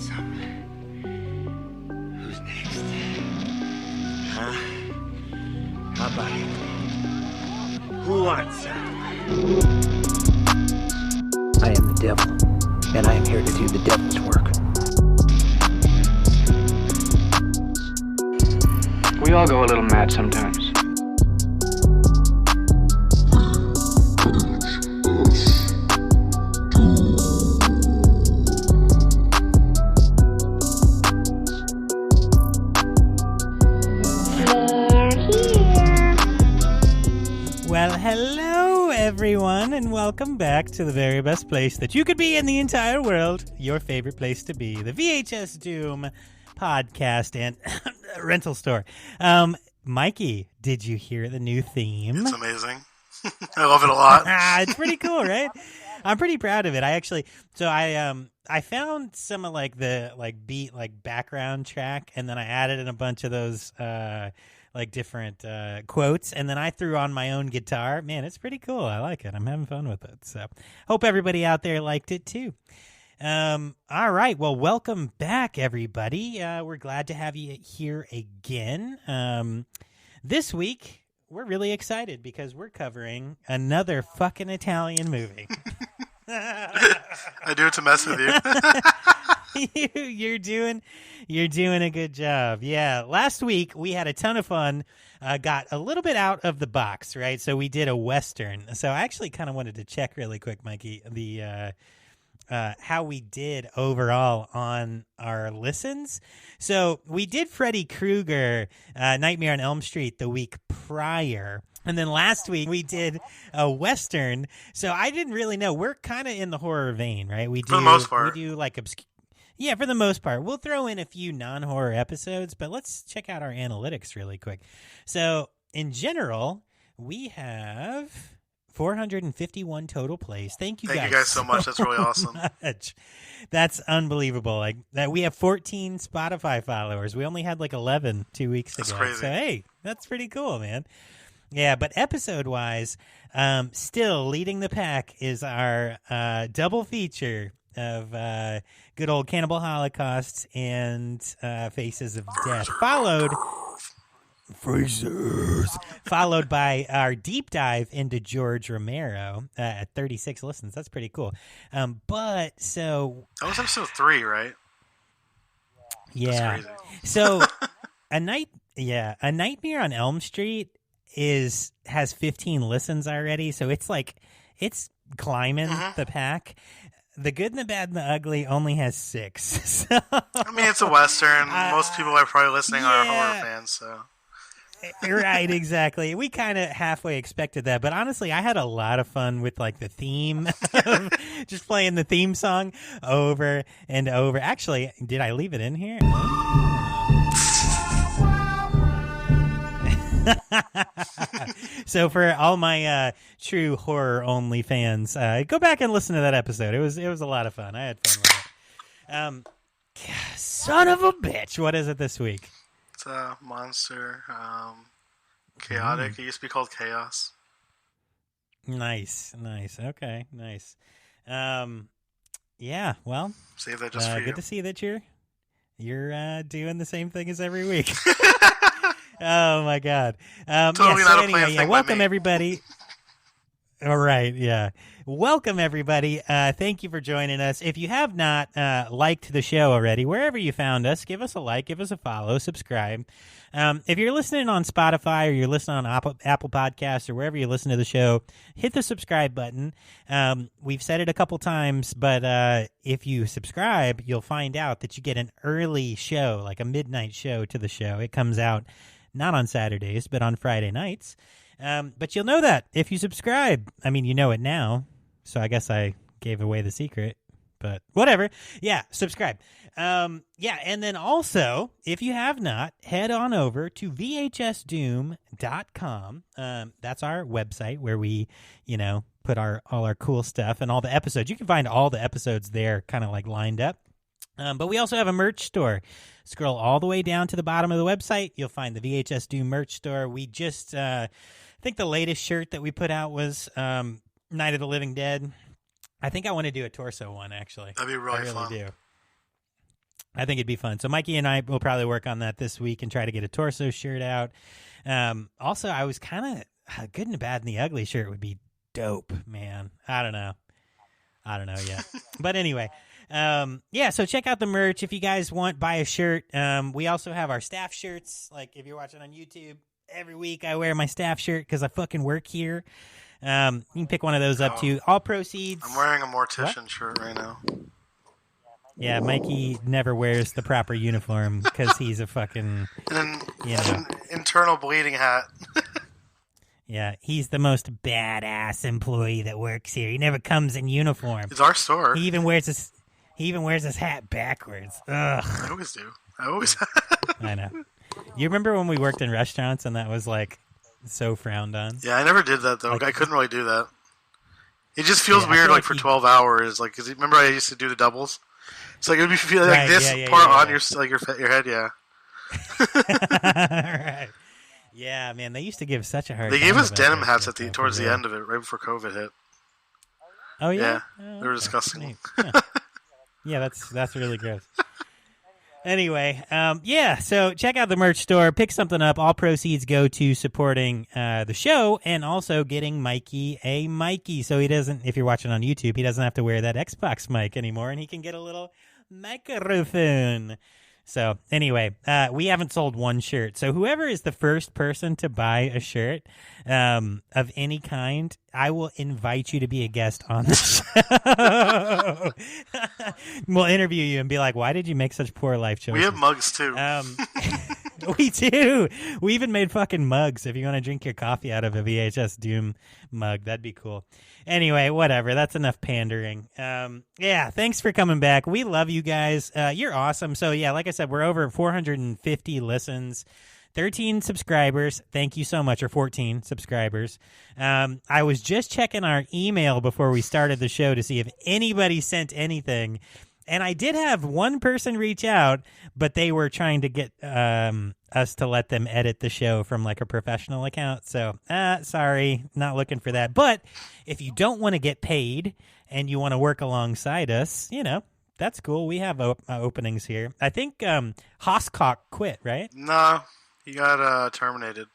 want some? Who's next? Huh? How about it? Who wants some? I am the devil, and I am here to do the devil's work. We all go a little mad sometimes. Well, hello, everyone, and welcome back to the very best place that you could be in the entire world. Your favorite place to be, the VHS Doom podcast and rental store. Mikey, did you hear the new theme? It's amazing. I love it a lot. It's pretty cool, right? I'm pretty proud of it. I found some of the beat background track, and then I added in a bunch of those different quotes, and then I threw on my own guitar. Man, it's pretty cool. I like it. I'm having fun with it. So hope everybody out there liked it too. All right. Well, welcome back, everybody. We're glad to have you here again. This week, we're really excited because we're covering another fucking Italian movie. I do it to mess with you. You're doing a good job. Yeah. Last week we had a ton of fun. Got a little bit out of the box, right? So we did a Western. So I actually kind of wanted to check really quick, Mikey, the how we did overall on our listens. So we did Freddy Krueger, Nightmare on Elm Street the week prior. And then last week we did a Western. So I didn't really know. We're kind of in the horror vein, right? For the most part. We do yeah, for the most part. We'll throw in a few non-horror episodes, but let's check out our analytics really quick. So in general, we have 451 total plays. Thank you guys so much. That's really awesome. Much. That's unbelievable. We have 14 Spotify followers. We only had 11 2 weeks ago. That's crazy. So hey, that's pretty cool, man. Yeah, but episode-wise, still leading the pack is our double feature of good old Cannibal Holocaust and Faces of Death, followed by our deep dive into George Romero at 36 listens. That's pretty cool. That was episode 3, right? Yeah. That's crazy. So A Nightmare on Elm Street has 15 listens already, so it's climbing the pack. The Good and the Bad and the Ugly only has 6. So, I mean, it's a Western. Most people are probably listening are horror fans, so. Right, exactly. We kind of halfway expected that, but honestly, I had a lot of fun with the theme of just playing the theme song over and over. Actually, did I leave it in here? So for all my true horror only fans, go back and listen to that episode. It was a lot of fun. I had fun with it. Son of a bitch! What is it this week? It's a monster. Chaotic. It used to be called Chaos. Nice. Okay, nice. Yeah. Well, save that just for you. Good to see that you're doing the same thing as every week. Oh my God! Totally not a planned thing. Welcome everybody. All right, yeah. Welcome everybody. Thank you for joining us. If you have not liked the show already, wherever you found us, give us a like, give us a follow, subscribe. If you're listening on Spotify or you're listening on Apple Podcasts or wherever you listen to the show, hit the subscribe button. We've said it a couple times, but if you subscribe, you'll find out that you get an early show, like a midnight show to the show. It comes out not on Saturdays, but on Friday nights. But you'll know that if you subscribe. I mean, you know it now, so I guess I gave away the secret, but whatever. Yeah, subscribe. And then also, if you have not, head on over to vhsdoom.com. That's our website where we, put all our cool stuff and all the episodes. You can find all the episodes there kind of lined up. But we also have a merch store. Scroll all the way down to the bottom of the website. You'll find the VHS Doom merch store. We just, I think the latest shirt that we put out was Night of the Living Dead. I think I want to do a torso one, actually. That'd be really fun. Do. I think it'd be fun. So Mikey and I will probably work on that this week and try to get a torso shirt out. Also, I was kind of good and the bad and the ugly shirt would be dope, man. I don't know yet. But anyway, so check out the merch. If you guys want, buy a shirt. We also have our staff shirts. Like if you're watching on YouTube, every week I wear my staff shirt because I fucking work here. You can pick one of those up too. All proceeds. I'm wearing a mortician shirt right now. Yeah, Mikey never wears the proper uniform because he's a fucking an internal bleeding hat. Yeah, he's the most badass employee that works here. He never comes in uniform. It's our store. He even wears his hat backwards. Ugh. I always do. I know. You remember when we worked in restaurants and that was like so frowned on? Yeah, I never did that though. I couldn't really do that. It just feels weird, like for 12 hours. Like, cause remember I used to do the doubles. It's like it would be feel like this part on your head. Yeah. Right. Yeah, man. They used to give such a hard. They gave us denim hats towards the end of it, right before COVID hit. Oh yeah. Yeah, they were disgusting. Yeah, that's really gross. Anyway, so check out the merch store, pick something up. All proceeds go to supporting the show and also getting Mikey a Mikey. So he doesn't, if you're watching on YouTube, he doesn't have to wear that Xbox mic anymore and he can get a little microphone. So anyway, we haven't sold one shirt. So whoever is the first person to buy a shirt of any kind, I will invite you to be a guest on the show. We'll interview you and be like, why did you make such poor life choices? We have mugs too. We do. We even made fucking mugs. If you want to drink your coffee out of a VHS Doom mug, that'd be cool. Anyway, whatever. That's enough pandering. Thanks for coming back. We love you guys. You're awesome. So yeah, like I said, we're over 450 listens, 13 subscribers. Thank you so much. Or 14 subscribers. I was just checking our email before we started the show to see if anybody sent anything. And I did have one person reach out, but they were trying to get us to let them edit the show from like a professional account. So, sorry, not looking for that. But if you don't want to get paid and you want to work alongside us, that's cool. We have openings here. I think Hoscock quit, right? No, he got terminated.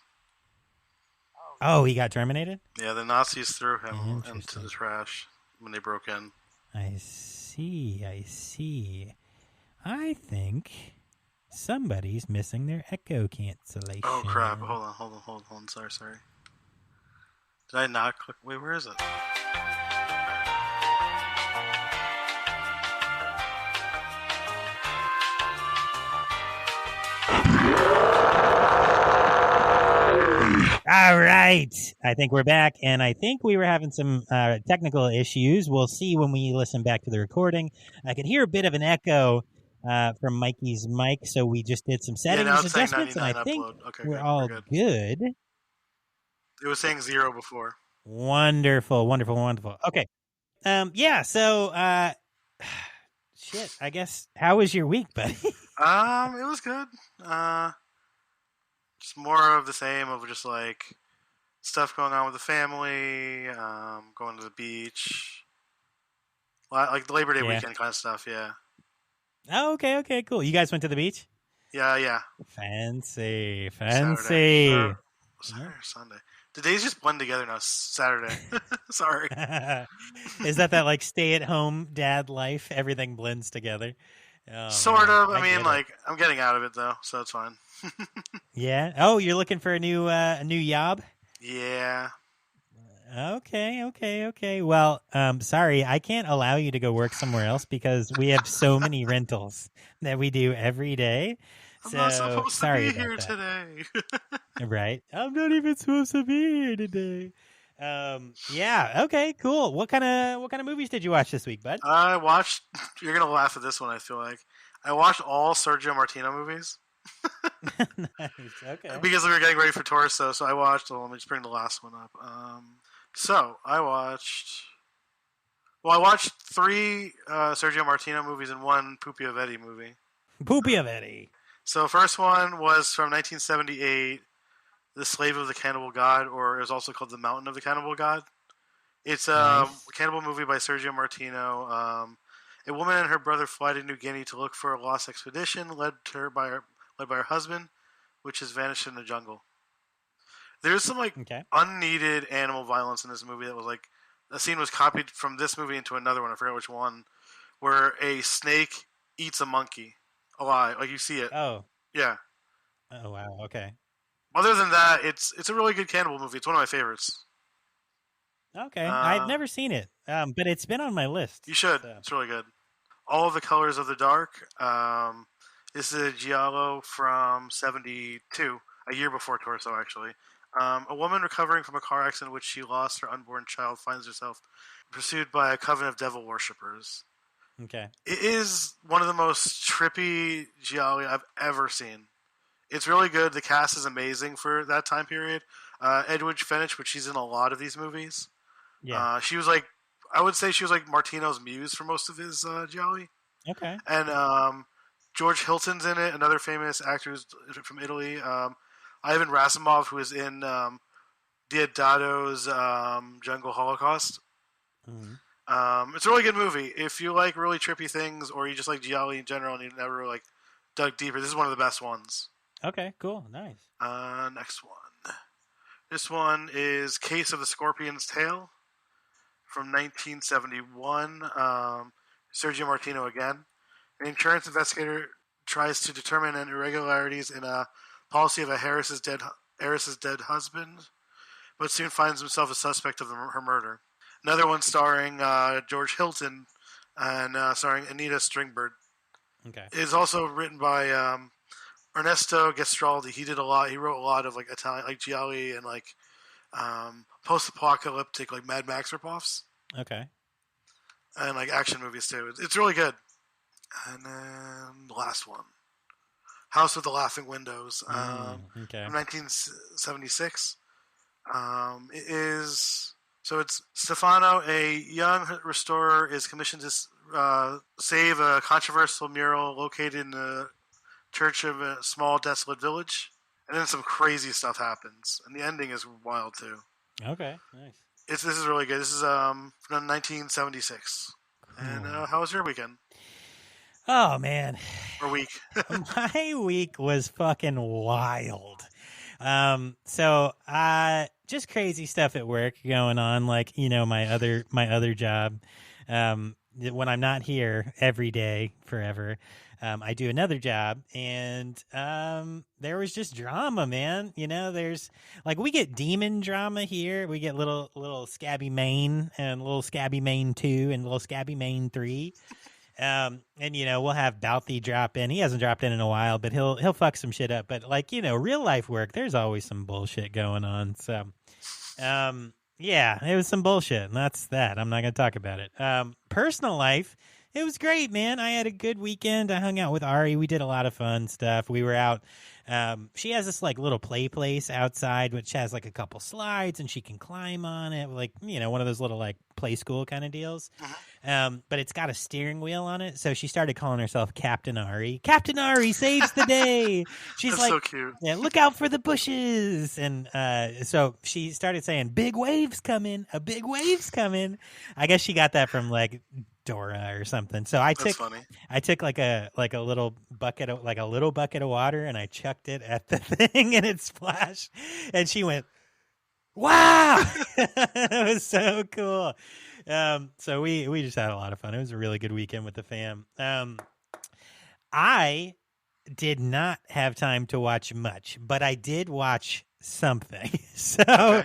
Oh, he got terminated? Yeah, the Nazis threw him into the trash when they broke in. I see. I think somebody's missing their echo cancellation. Oh, crap. Hold on. Sorry. Did I not click? Wait, where is it? All right. I think we're back, and I think we were having some technical issues. We'll see when we listen back to the recording. I could hear a bit of an echo from Mikey's mic, so we just did some settings adjustments, and I think we're all good. It was saying 0 before. Wonderful. Okay. So, shit, I guess, how was your week, buddy? It was good. Just more of the same of just like stuff going on with the family, going to the beach, like the Labor Day weekend kind of stuff. Yeah. Oh, okay, cool. You guys went to the beach? Yeah. Fancy. Saturday or Sunday. The days just blend together now. Saturday. Sorry. Is that like stay-at-home dad life? Everything blends together. Oh, sort of. I mean, like I'm getting out of it though, so it's fine. Yeah. Oh, you're looking for a new job? Yeah. Okay. Well, sorry, I can't allow you to go work somewhere else because we have so many rentals that we do every day. I'm not supposed to be here today. Right. I'm not even supposed to be here today. Yeah. Okay. Cool. What kind of movies did you watch this week, bud? I watched. You're gonna laugh at this one. I feel like I watched all Sergio Martino movies. Nice. Okay. Because we were getting ready for Torso, so I watched. Well, let me just bring the last one up. So I watched 3 Sergio Martino movies and 1 Pupi Aveti movie. Pupi Aveti. So first one was from 1978. The Slave of the Cannibal God, or it was also called The Mountain of the Cannibal God. It's a cannibal movie by Sergio Martino. A woman and her brother fly to New Guinea to look for a lost expedition led by her husband, which has vanished in the jungle. There's some unneeded animal violence in this movie that was like a scene was copied from this movie into another one. I forget which one, where a snake eats a monkey alive. Like you see it. Oh. Yeah. Oh wow. Okay. Other than that, it's a really good cannibal movie. It's one of my favorites. Okay, I've never seen it, but it's been on my list. You should. So. It's really good. All of the Colors of the Dark. This is a giallo from '72, a year before Torso, actually. A woman recovering from a car accident in which she lost her unborn child finds herself pursued by a coven of devil worshippers. Okay. It is one of the most trippy gialli I've ever seen. It's really good. The cast is amazing for that time period. Edwidge Fenech, which she's in a lot of these movies. Yeah. She was I would say she was like Martino's muse for most of his gialli. Okay. And George Hilton's in it, another famous actor who's from Italy. Ivan Rasimov, who is in Diodado's Jungle Holocaust. Mm-hmm. It's a really good movie. If you like really trippy things, or you just like gialli in general, and you've never really dug deeper, this is one of the best ones. Okay, cool, nice. Next one. This one is Case of the Scorpion's Tail from 1971. Sergio Martino again. An insurance investigator tries to determine irregularities in a policy of a heiress's dead husband, but soon finds himself a suspect of her murder. Another one starring George Hilton and starring Anita Stringbird. Okay. It is also written by Ernesto Gestraldi. He wrote a lot of Italian, gialli and post-apocalyptic Mad Max ripoffs. Okay. And action movies too. It's really good. And then the last one, House with the Laughing Windows, okay. from 1976. It's Stefano, a young restorer, is commissioned to save a controversial mural located in the church of a small, desolate village. And then some crazy stuff happens. And the ending is wild, too. Okay, nice. This is really good. This is from 1976. Cool. And how was your weekend? Oh, man. Or week? My week was fucking wild. Just crazy stuff at work going on, my other job. When I'm not here every day forever, I do another job, and there was just drama, man. There's we get demon drama here. We get little Scabby Main and little Scabby Main 2 and little Scabby Main 3. And we'll have Balthy drop in. He hasn't dropped in a while, but he'll fuck some shit up. But real life work, there's always some bullshit going on. So, yeah, it was some bullshit, and that's that. I'm not gonna talk about it. Personal life, it was great, man. I had a good weekend. I hung out with Ari. We did a lot of fun stuff. We were out. She has this little play place outside, which has a couple slides, and she can climb on it, one of those little play school kind of deals. But it's got a steering wheel on it, so she started calling herself Captain Ari. Captain Ari saves the day. She's That's so cute. Yeah, look out for the bushes, and so she started saying, "Big waves coming, a big wave's coming." I guess she got that from Dora or something. So I took a little bucket of water, and I chucked it at the thing, and it splashed, and she went, "Wow!" It was so cool. So we just had a lot of fun. It was a really good weekend with the fam. I did not have time to watch much, but I did watch something. So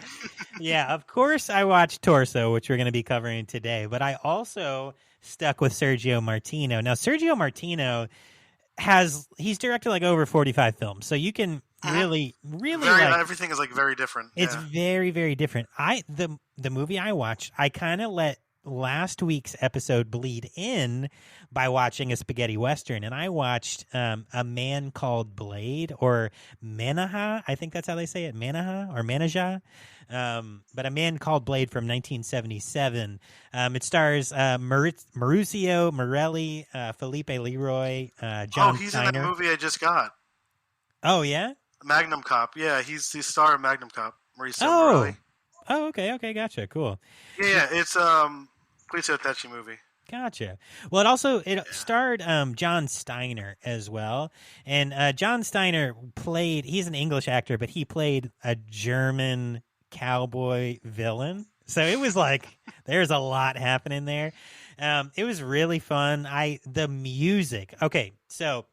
yeah, of course I watched Torso, which we're going to be covering today, but I also stuck with Sergio Martino. Now, Sergio Martino he's directed over 45 films, so you can really everything is very different. It's very, very different. The movie I watched, I kind of let last week's episode bleed in by watching a spaghetti western, and I watched A Man Called Blade, or Manaha. I think that's how they say it, Manaha or Manaja. But A Man Called Blade from 1977. It stars Mauricio Morelli, Felipe Leroy, John he's Steiner. in that movie I just got. Oh, yeah? Magnum Cop. Yeah, he's the star of Magnum Cop, Mauricio Morelli. Oh, okay, gotcha, cool. Yeah, it's Police Attache movie. Gotcha. Well, it starred John Steiner as well, and John Steiner he's an English actor, but he played a German cowboy villain. So it was like there's a lot happening there. It was really fun. The music. Okay, so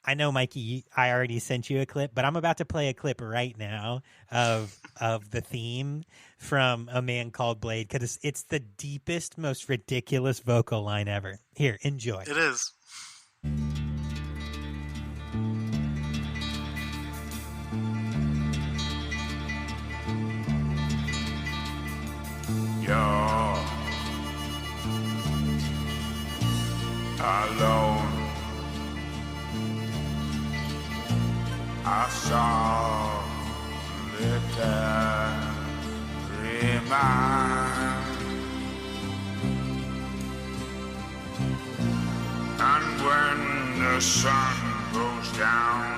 I know, Mikey, I already sent you a clip, but I'm about to play a clip right now of the theme from A Man Called Blade, because it's the deepest, most ridiculous vocal line ever. Here, enjoy. It is. You're alone. I saw little remind, and when the sun goes down,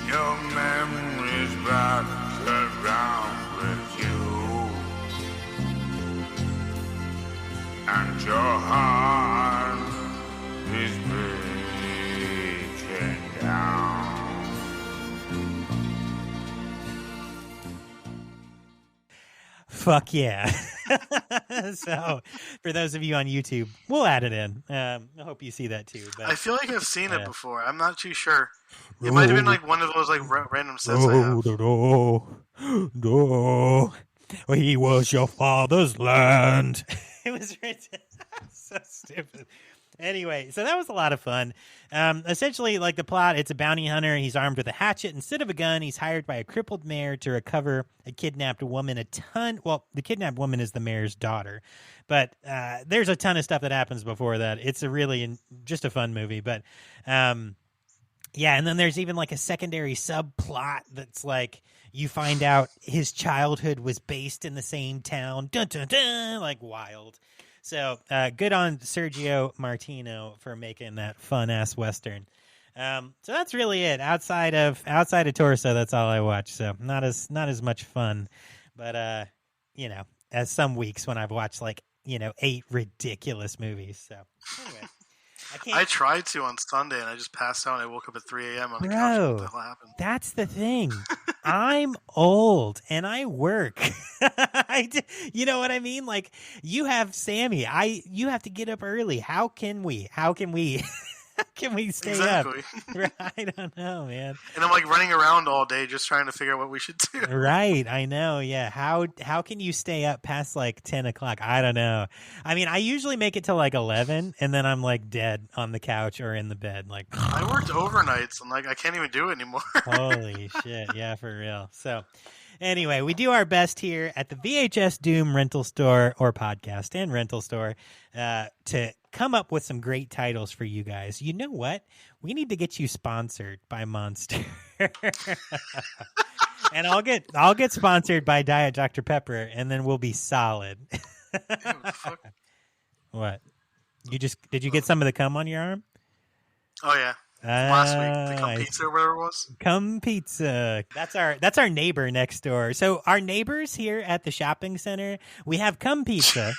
your memories back around with you, and your heart is breaking down. Fuck yeah. So, for those of you on YouTube, we'll add it in. I hope you see that too. But I feel like I've seen it before. I'm not too sure. It might have been like one of those like random sets I have. No, he was your father's land. It was so stupid. Anyway, so that was a lot of fun. Essentially, like the plot, it's a bounty hunter. He's armed with a hatchet. Instead of a gun, he's hired by a crippled mayor to recover a kidnapped woman. The kidnapped woman is the mayor's daughter. But there's a ton of stuff that happens before that. It's just a fun movie. But yeah, and then there's even like a secondary subplot that's like you find out his childhood was based in the same town. Dun, dun, dun, like wild. So good on Sergio Martino for making that fun ass Western. So that's really it. Outside of Torso, that's all I watch. So not as much fun, but as some weeks when I've watched 8 ridiculous movies. So anyway, I tried to on Sunday and I just passed out and I woke up at 3 a.m. on the couch. What the hell happened? That's the thing. I'm old and I work. You know what I mean? Like, you have Sammy. You have to get up early. How can we stay exactly. up? I don't know, man. And I'm like running around all day just trying to figure out what we should do. Right, I know. Yeah, how can you stay up past like 10 o'clock? I don't know. I mean, I usually make it till like 11, and then I'm like dead on the couch or in the bed. Like, I worked overnights, and like I can't even do it anymore. Holy shit! Yeah, for real. So. Anyway, we do our best here at the VHS Doom rental store or podcast and rental store to come up with some great titles for you guys. You know what? We need to get you sponsored by Monster. And I'll get sponsored by Diet Dr. Pepper, and then we'll be solid. Ew, fuck. What? Did you get some of the cum on your arm? Oh yeah. Last week, the Cum Pizza or whatever it was. Cum Pizza. That's our neighbor next door. So our neighbors here at the shopping center, we have Cum Pizza.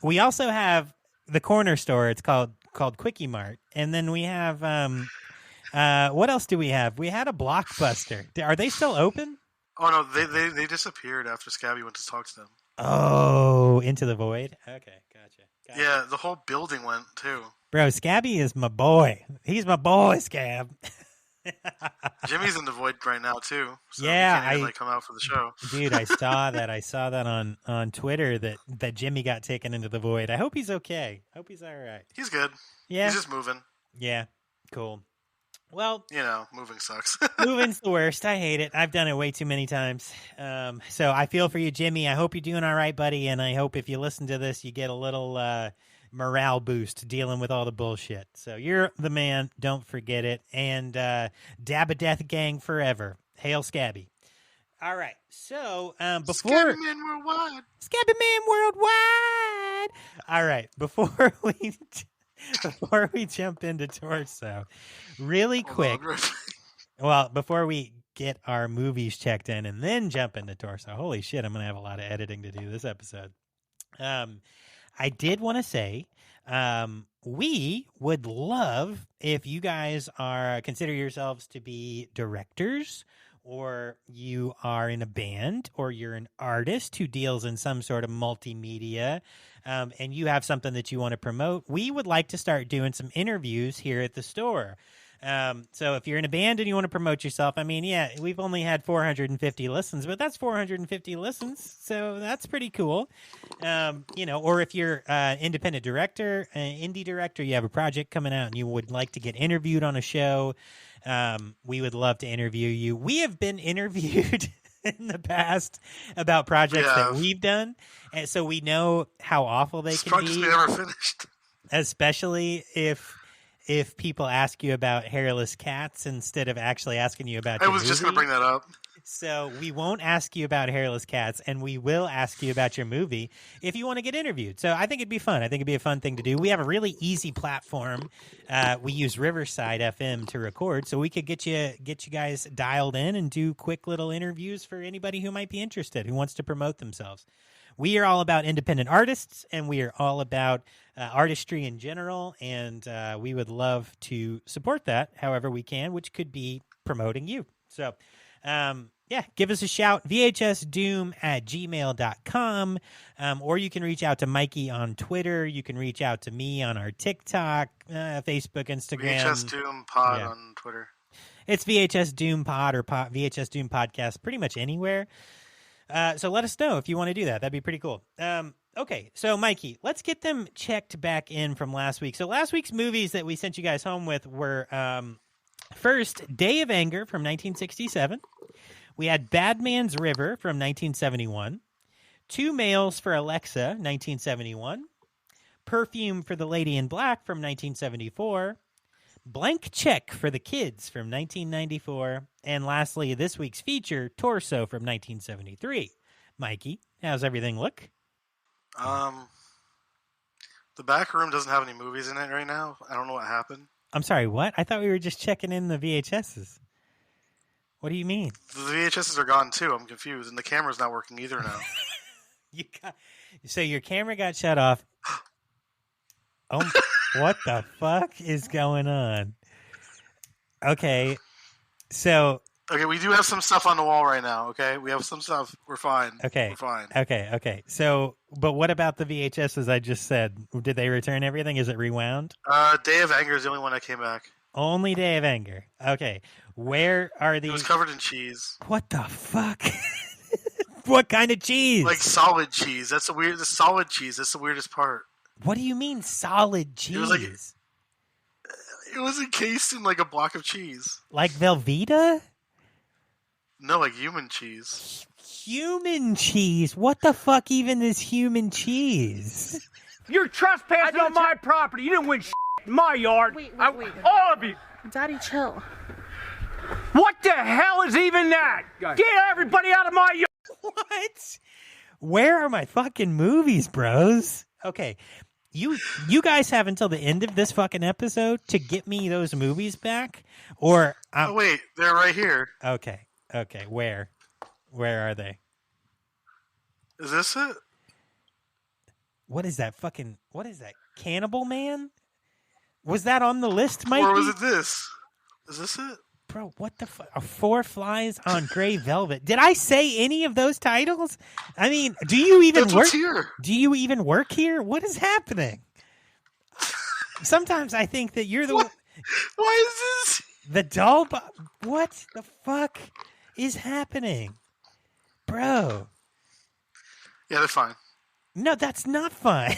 We also have the corner store. It's called Quickie Mart, and then we have what else do we have? We had a Blockbuster. Are they still open? Oh no, they disappeared after Scabby went to talk to them. Oh, Into the Void. Okay, gotcha. Yeah, the whole building went too. Bro, Scabby is my boy. He's my boy, Scab. Jimmy's in the void right now too. So yeah, he can't even, come out for the show. Dude, I saw that. I saw that on Twitter that Jimmy got taken into the void. I hope he's okay. Hope he's all right. He's good. Yeah, he's just moving. Yeah, cool. Well, moving sucks. Moving's the worst. I hate it. I've done it way too many times. So I feel for you, Jimmy. I hope you're doing all right, buddy. And I hope if you listen to this, you get a little morale boost dealing with all the bullshit. So you're the man. Don't forget it. And Dab a Death Gang forever. Hail Scabby. All right. So before Scabby Man Worldwide. Scabby Man Worldwide. All right. Before we jump into Torso, really quick. Well, before we get our movies checked in and then jump into Torso. Holy shit, I'm going to have a lot of editing to do this episode. I did want to say, we would love if you guys consider yourselves to be directors, or you are in a band, or you're an artist who deals in some sort of multimedia, and you have something that you want to promote. We would like to start doing some interviews here at the store. So if you're in a band and you want to promote yourself, I mean, yeah, we've only had 450 listens, but that's 450 listens. So that's pretty cool. Or if you're an independent director, an indie director, you have a project coming out and you would like to get interviewed on a show, we would love to interview you. We have been interviewed in the past about projects that we've done. And so we know how awful they can be. Never finished. Especially if people ask you about hairless cats instead of actually asking you about I was just going to bring that up. So we won't ask you about hairless cats, and we will ask you about your movie if you want to get interviewed. So I think it'd be fun. I think it'd be a fun thing to do. We have a really easy platform. We use Riverside FM to record, so we could get you guys dialed in and do quick little interviews for anybody who might be interested, who wants to promote themselves. We are all about independent artists, and we are all about artistry in general, and we would love to support that however we can, which could be promoting you. So, give us a shout, vhsdoom@gmail.com, or you can reach out to Mikey on Twitter. You can reach out to me on our TikTok, Facebook, Instagram. VHS Doom Pod on Twitter. It's VHS Doom Pod or VHS Doom Podcast pretty much anywhere. So let us know if you want to do that. That'd be pretty cool. Okay, so Mikey, let's get them checked back in from last week. So last week's movies that we sent you guys home with were first, Day of Anger from 1967. We had Bad Man's River from 1971. Two Males for Alexa, 1971. Perfume for the Lady in Black from 1974. Blank Check for the Kids from 1994. And lastly, this week's feature, Torso from 1973. Mikey, how's everything look? The back room doesn't have any movies in it right now. I don't know what happened. I'm sorry, what? I thought we were just checking in the VHSs. What do you mean? The VHSs are gone too. I'm confused. And the camera's not working either now. So your camera got shut off. Oh, what the fuck is going on? Okay, so... Okay, we do have some stuff on the wall right now, okay? We have some stuff. We're fine. Okay. We're fine. Okay. So, but what about the VHSs I just said? Did they return everything? Is it rewound? Day of Anger is the only one that came back. Only Day of Anger. Okay. Where are these? It was covered in cheese. What the fuck? What kind of cheese? Like solid cheese. That's the solid cheese. That's the weirdest part. What do you mean solid cheese? It was encased in like a block of cheese. Like Velveeta? No, like human cheese. Human cheese? What the fuck even is human cheese? You're trespassing on my property. You didn't win in my yard. Wait. All of you. Daddy, chill. What the hell is even that? Get everybody out of my yard. What? Where are my fucking movies, bros? Okay. You guys have until the end of this fucking episode to get me those movies back, or oh wait, they're right here. Okay, where are they? Is this it? What is that? Cannibal Man? Was that on the list, Mikey? Or was it this? Is this it? Bro, what the fuck? 4 Flies on Gray Velvet. Did I say any of those titles? I mean, do you even work here? Do you even work here? What is happening? Sometimes I think that you're the one. Why is this? The doll. What the fuck is happening? Bro. Yeah, they're fine. No, that's not fine.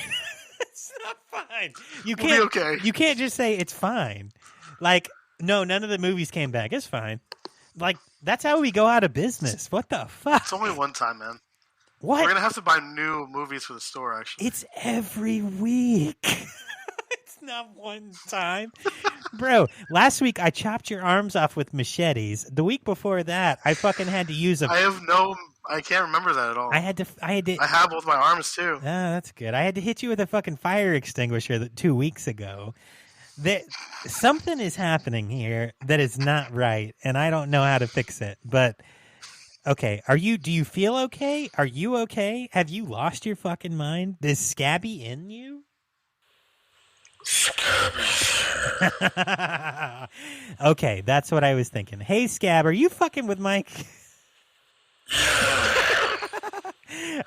It's not fine. We'll be okay. You can't just say it's fine. Like, no, none of the movies came back. It's fine. Like, that's how we go out of business. What the fuck? It's only one time, man. What? We're going to have to buy new movies for the store, actually. It's every week. It's not one time. Bro, last week I chopped your arms off with machetes. The week before that, I fucking had to use a... I can't remember that at all. I had to. I have both my arms, too. Oh, that's good. I had to hit you with a fucking fire extinguisher 2 weeks ago. Something is happening here that is not right, and I don't know how to fix it. But Okay, do you feel okay? Are you okay? Have you lost your fucking mind? Is Scabby in you? Okay, that's what I was thinking. Hey, Scab, are you fucking with Mike?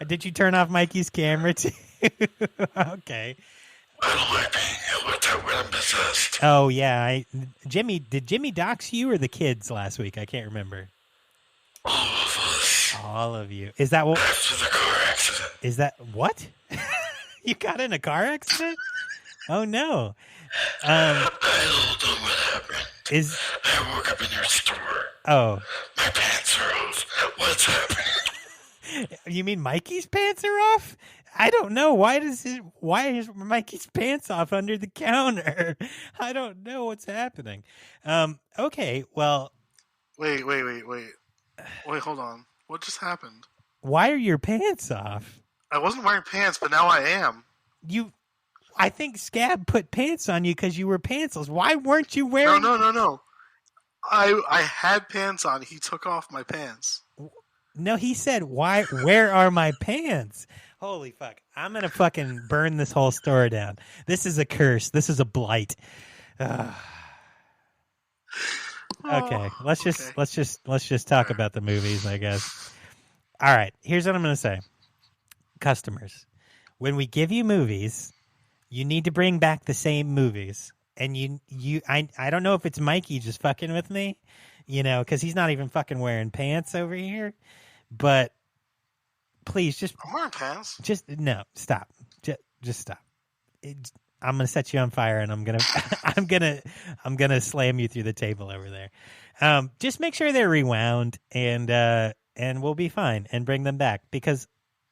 Did you turn off Mikey's camera too? Okay. I don't like being looked at when I'm possessed. Oh yeah, did Jimmy dox you or the kids last week? I can't remember. All of us. All of you. Is that what? After the car accident. Is that what? You got in a car accident? Oh no. I don't know what happened. I woke up in your store. Oh. My pants are off. What's happening? You mean Mikey's pants are off? I don't know. Why is Mikey's pants off under the counter? I don't know what's happening. Okay, well. Wait, hold on. What just happened? Why are your pants off? I wasn't wearing pants, but now I am. I think Scab put pants on you because you were pantsless. Why weren't you wearing? No. I had pants on. He took off my pants. No, he said, where are my pants? Holy fuck. I'm going to fucking burn this whole store down. This is a curse. This is a blight. Okay, let's just talk about the movies, I guess. All right, here's what I'm going to say. Customers, when we give you movies, you need to bring back the same movies. And I don't know if it's Mikey just fucking with me, because he's not even fucking wearing pants over here. But please, I'm wearing pants. No, stop. Just stop. I'm gonna set you on fire, and I'm gonna slam you through the table over there. Just make sure they're rewound, and we'll be fine, and bring them back because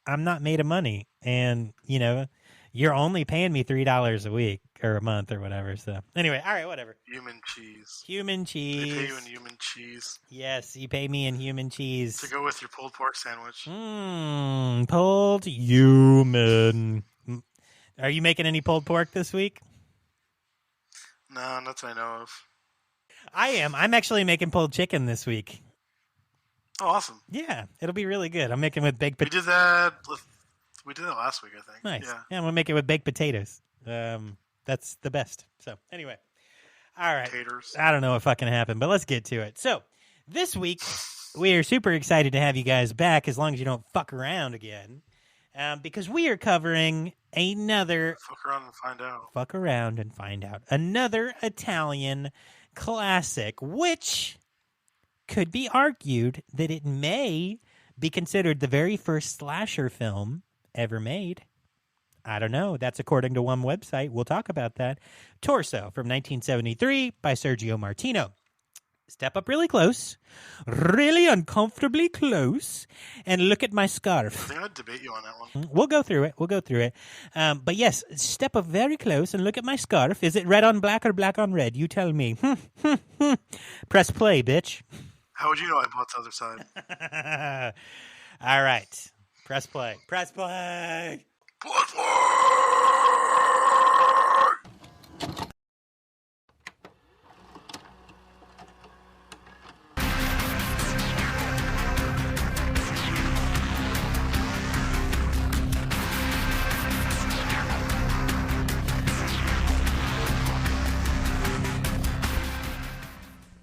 I'm not made of money, and you're only paying me $3 a week or a month or whatever. So anyway, all right, whatever. Human cheese. Human cheese. They pay you in human cheese. Yes, you pay me in human cheese to go with your pulled pork sandwich. Pulled human. Are you making any pulled pork this week? No, not that I know of. I am. I'm actually making pulled chicken this week. Oh, awesome. Yeah, it'll be really good. I'm making with baked potatoes. We did that last week, I think. Nice. Yeah, I'm going to make it with baked potatoes. That's the best. So, anyway. All right. Taters. I don't know what fucking happened, but let's get to it. So, this week, we are super excited to have you guys back as long as you don't fuck around again. Because we are covering another... Fuck around and find out. Fuck around and find out. Another Italian classic, which could be argued that it may be considered the very first slasher film ever made. I don't know. That's according to one website. We'll talk about that. Torso from 1973 by Sergio Martino. Step up really close, really uncomfortably close, and look at my scarf. I think I'd debate you on that one. We'll go through it. But yes, step up very close and look at my scarf. Is it red on black or black on red? You tell me. Press play, bitch. How would you know I bought the other side? All right. Press play. Press play. Blood war!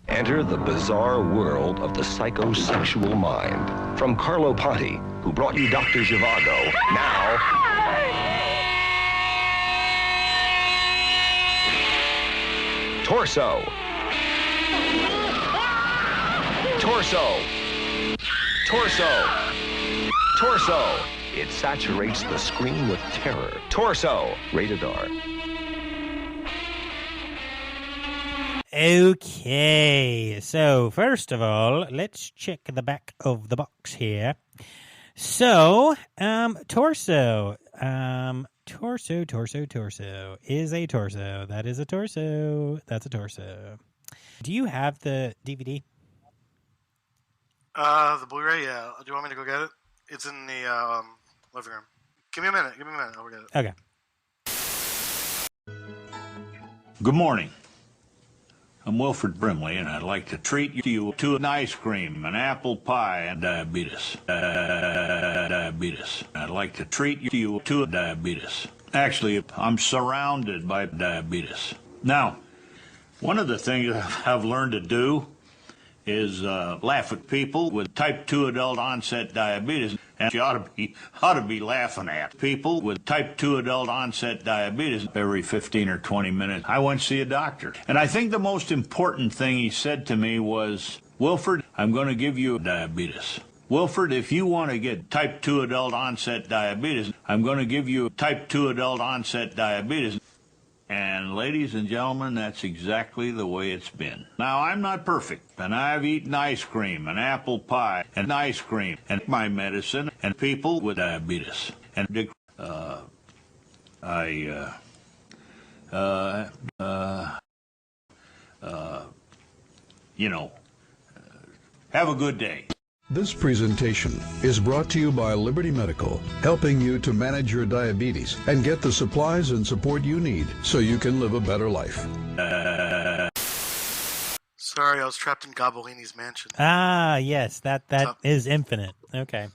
Enter the bizarre world of the psychosexual mind. From Carlo Ponti, who brought you Dr. Zhivago, now... Torso. Torso. Torso. Torso. It saturates the screen with terror. Torso. Rated R. Okay, so first of all, let's check the back of the box here. So, torso. Torso is a torso. That is a torso. That's a torso. Do you have the DVD? The Blu-ray, yeah. Do you want me to go get it? It's in the living room. Give me a minute. I'll go get it. Okay. Good morning. I'm Wilford Brimley, and I'd like to treat you to an ice cream, an apple pie, and diabetes. Diabetes. I'd like to treat you to diabetes. Actually, I'm surrounded by diabetes. Now, one of the things I've learned to do is laugh at people with type 2 adult onset diabetes. And you ought to be laughing at people with type 2 adult onset diabetes every 15 or 20 minutes. I went to see a doctor. And I think the most important thing he said to me was, Wilford, I'm going to give you diabetes. Wilford, if you want to get type 2 adult onset diabetes, I'm going to give you type 2 adult onset diabetes. And ladies and gentlemen, that's exactly the way it's been. Now, I'm not perfect, and I've eaten ice cream and apple pie and ice cream and my medicine and people with diabetes. And have a good day. This presentation is brought to you by Liberty Medical, helping you to manage your diabetes and get the supplies and support you need so you can live a better life. Sorry, I was trapped in Gobelini's mansion. Ah, yes, that is infinite. Okay.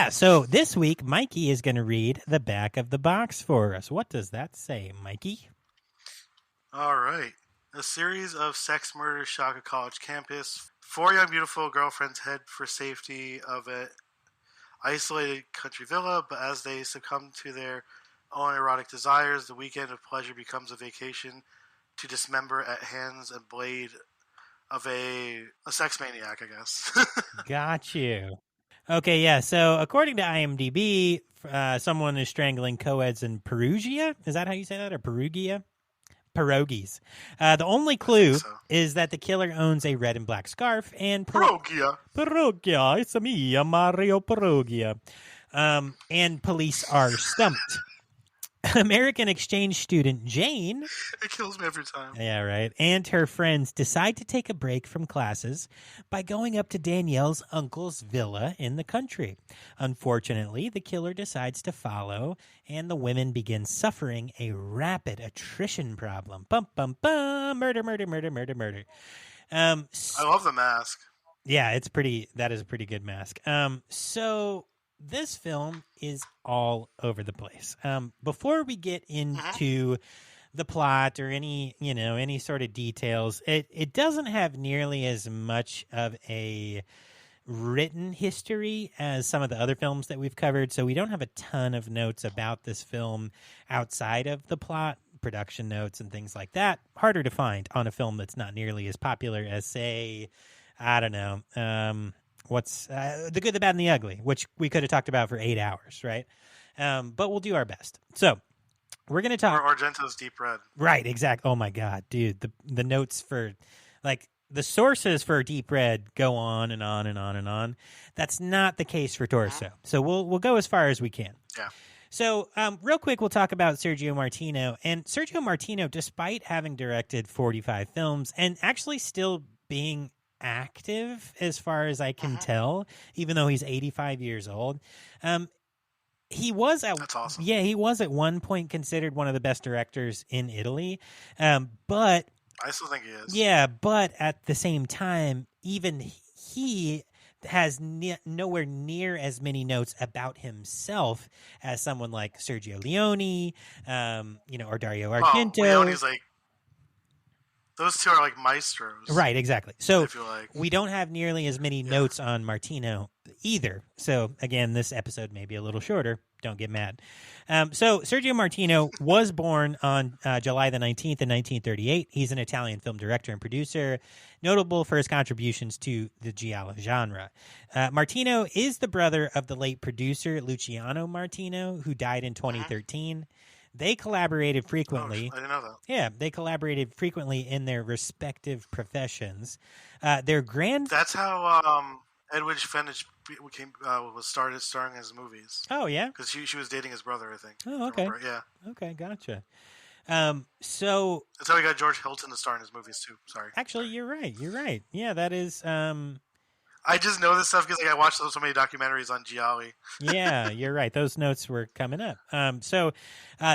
So this week, Mikey is going to read the back of the box for us. What does that say, Mikey? All right. A series of sex murders shock a college campus. 4 young, beautiful girlfriends head for safety of an isolated country villa, but as they succumb to their own erotic desires, the weekend of pleasure becomes a vacation to dismember at hands and blade of a sex maniac, I guess. Got you. Okay, yeah, so according to IMDb, someone is strangling co-eds in Perugia. Is that how you say that, or Perugia? Pierogies. The only clue is that the killer owns a red and black scarf and Pierogia. Pierogia, it's me, Mario Pierogia. And police are stumped. American exchange student Jane. It kills me every time. Yeah, right. And her friends decide to take a break from classes by going up to Danielle's uncle's villa in the country. Unfortunately, the killer decides to follow, and the women begin suffering a rapid attrition problem. Bum, bum, bum. Murder, murder, murder, murder, murder. I love the mask. Yeah, that is a pretty good mask. So this film is all over the place. Before we get into the plot or any sort of details, it doesn't have nearly as much of a written history as some of the other films that we've covered. So we don't have a ton of notes about this film outside of the plot, production notes and things like that. Harder to find on a film that's not nearly as popular as, say, I don't know, what's The Good, the Bad, and the Ugly, which we could have talked about for 8 hours, right? But we'll do our best. So we're going to talk... Or Argento's Deep Red. Right, exactly. Oh, my God, dude. The notes for, like, the sources for Deep Red go on and on and on and on. That's not the case for Torso. So we'll go as far as we can. Yeah. So real quick, we'll talk about Sergio Martino. And Sergio Martino, despite having directed 45 films and actually still being active as far as I can tell, even though he's 85 years old. He was That's awesome. Yeah, he was at one point considered one of the best directors in Italy. But I still think he is. Yeah, but at the same time, even he has nowhere near as many notes about himself as someone like Sergio Leone, or Dario Argento. Leone's like, those two are like maestros. Right, exactly. So I feel like. We don't have nearly as many notes on Martino either. So again, this episode may be a little shorter. Don't get mad. So Sergio Martino was born on July the 19th in 1938. He's an Italian film director and producer, notable for his contributions to the giallo genre. Martino is the brother of the late producer Luciano Martino, who died in 2013. They collaborated frequently. I didn't know that. Yeah, they collaborated frequently in their respective professions. That's how Edwidge Fenech was started starring in his movies. Oh, yeah? Because she was dating his brother, I think. Oh, okay. Yeah. Okay, gotcha. So that's how we got George Hilton to star in his movies, too. Sorry. Actually, you're right. Yeah, that is... I just know this stuff because I watched so many documentaries on Gialli. Yeah, you're right. Those notes were coming up. So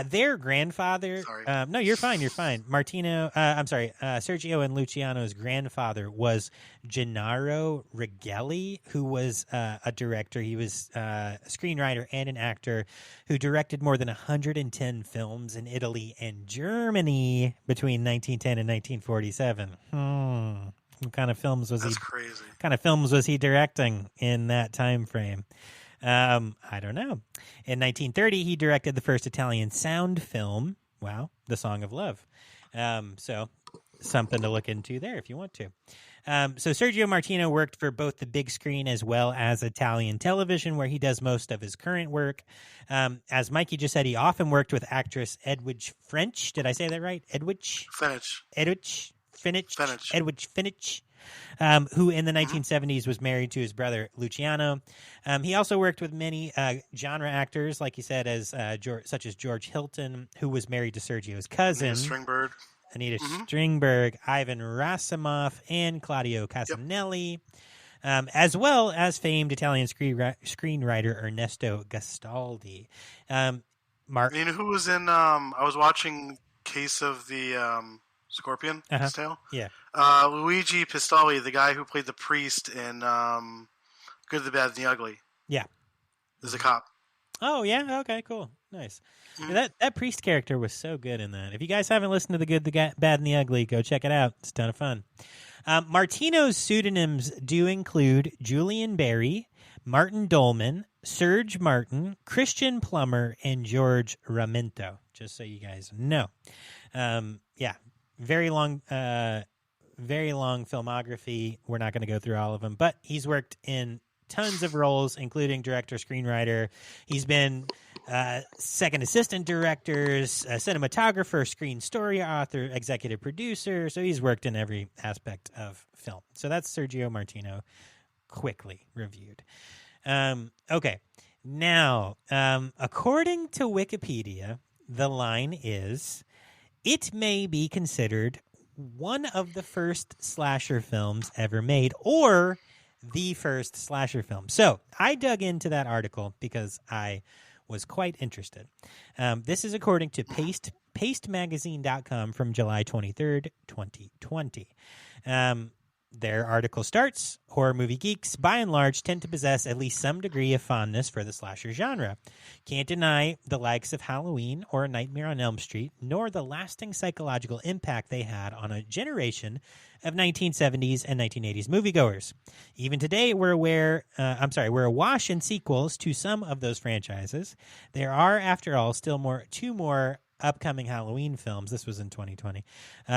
their grandfather. Sorry. No, you're fine. You're fine. Sergio and Luciano's grandfather was Gennaro Righelli, who was a director. He was a screenwriter and an actor who directed more than 110 films in Italy and Germany between 1910 and 1947. What kind of films was That's crazy. kind of films was he directing in that time frame? I don't know. In 1930, he directed the first Italian sound film. Wow, The Song of Love. So something to look into there if you want to. So Sergio Martino worked for both the big screen as well as Italian television, where he does most of his current work. As Mikey just said, he often worked with actress Edwidge French. Did I say that right? Edwidge Finich, who in the 1970s was married to his brother Luciano. He also worked with many genre actors, like he said, such as George Hilton, who was married to Sergio's cousin. Anita Stringberg, Ivan Rassimov, and Claudio Casanelli, as well as famed Italian screenwriter Ernesto Gastaldi. Mark, you know who was in? I was watching Case of the Scorpion Tail. Yeah. Luigi Pistoia, the guy who played the priest in Good, the Bad, and the Ugly. Yeah. Is a cop. Oh, yeah? Okay, cool. Nice. That priest character was so good in that. If you guys haven't listened to The Good, the Bad, and the Ugly, go check it out. It's a ton of fun. Martino's pseudonyms do include Julian Barry, Martin Dolman, Serge Martin, Christian Plummer, and George Raminto, just so you guys know. Yeah. Very long filmography. We're not going to go through all of them, but he's worked in tons of roles, including director, screenwriter. He's been second assistant directors, cinematographer, screen story author, executive producer. So he's worked in every aspect of film. So that's Sergio Martino, quickly reviewed. Okay. Now, according to Wikipedia, the line is, it may be considered one of the first slasher films ever made, or the first slasher film. So I dug into that article because I was quite interested. This is according to pastemagazine.com from July 23rd, 2020. Their article starts, horror movie geeks, by and large, tend to possess at least some degree of fondness for the slasher genre. Can't deny the likes of Halloween or A Nightmare on Elm Street, nor the lasting psychological impact they had on a generation of 1970s and 1980s moviegoers. Even today, we're awash in sequels to some of those franchises. There are, after all, still two more upcoming Halloween films. This was in 2020.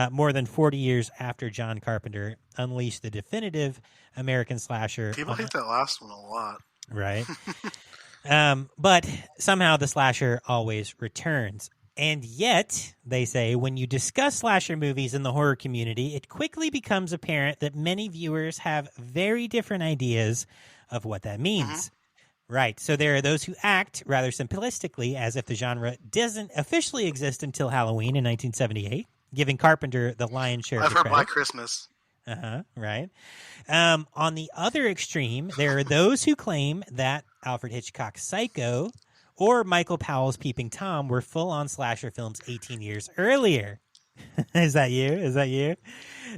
More than 40 years after John Carpenter unleashed the definitive American slasher. People hate that last one a lot. Right. But somehow the slasher always returns. And yet, they say, when you discuss slasher movies in the horror community, it quickly becomes apparent that many viewers have very different ideas of what that means. Right. So there are those who act rather simplistically as if the genre doesn't officially exist until Halloween in 1978, giving Carpenter the lion's share of the heard credit. Black Christmas. Right. On the other extreme, there are those who claim that Alfred Hitchcock's Psycho or Michael Powell's Peeping Tom were full-on slasher films 18 years earlier. Is that you?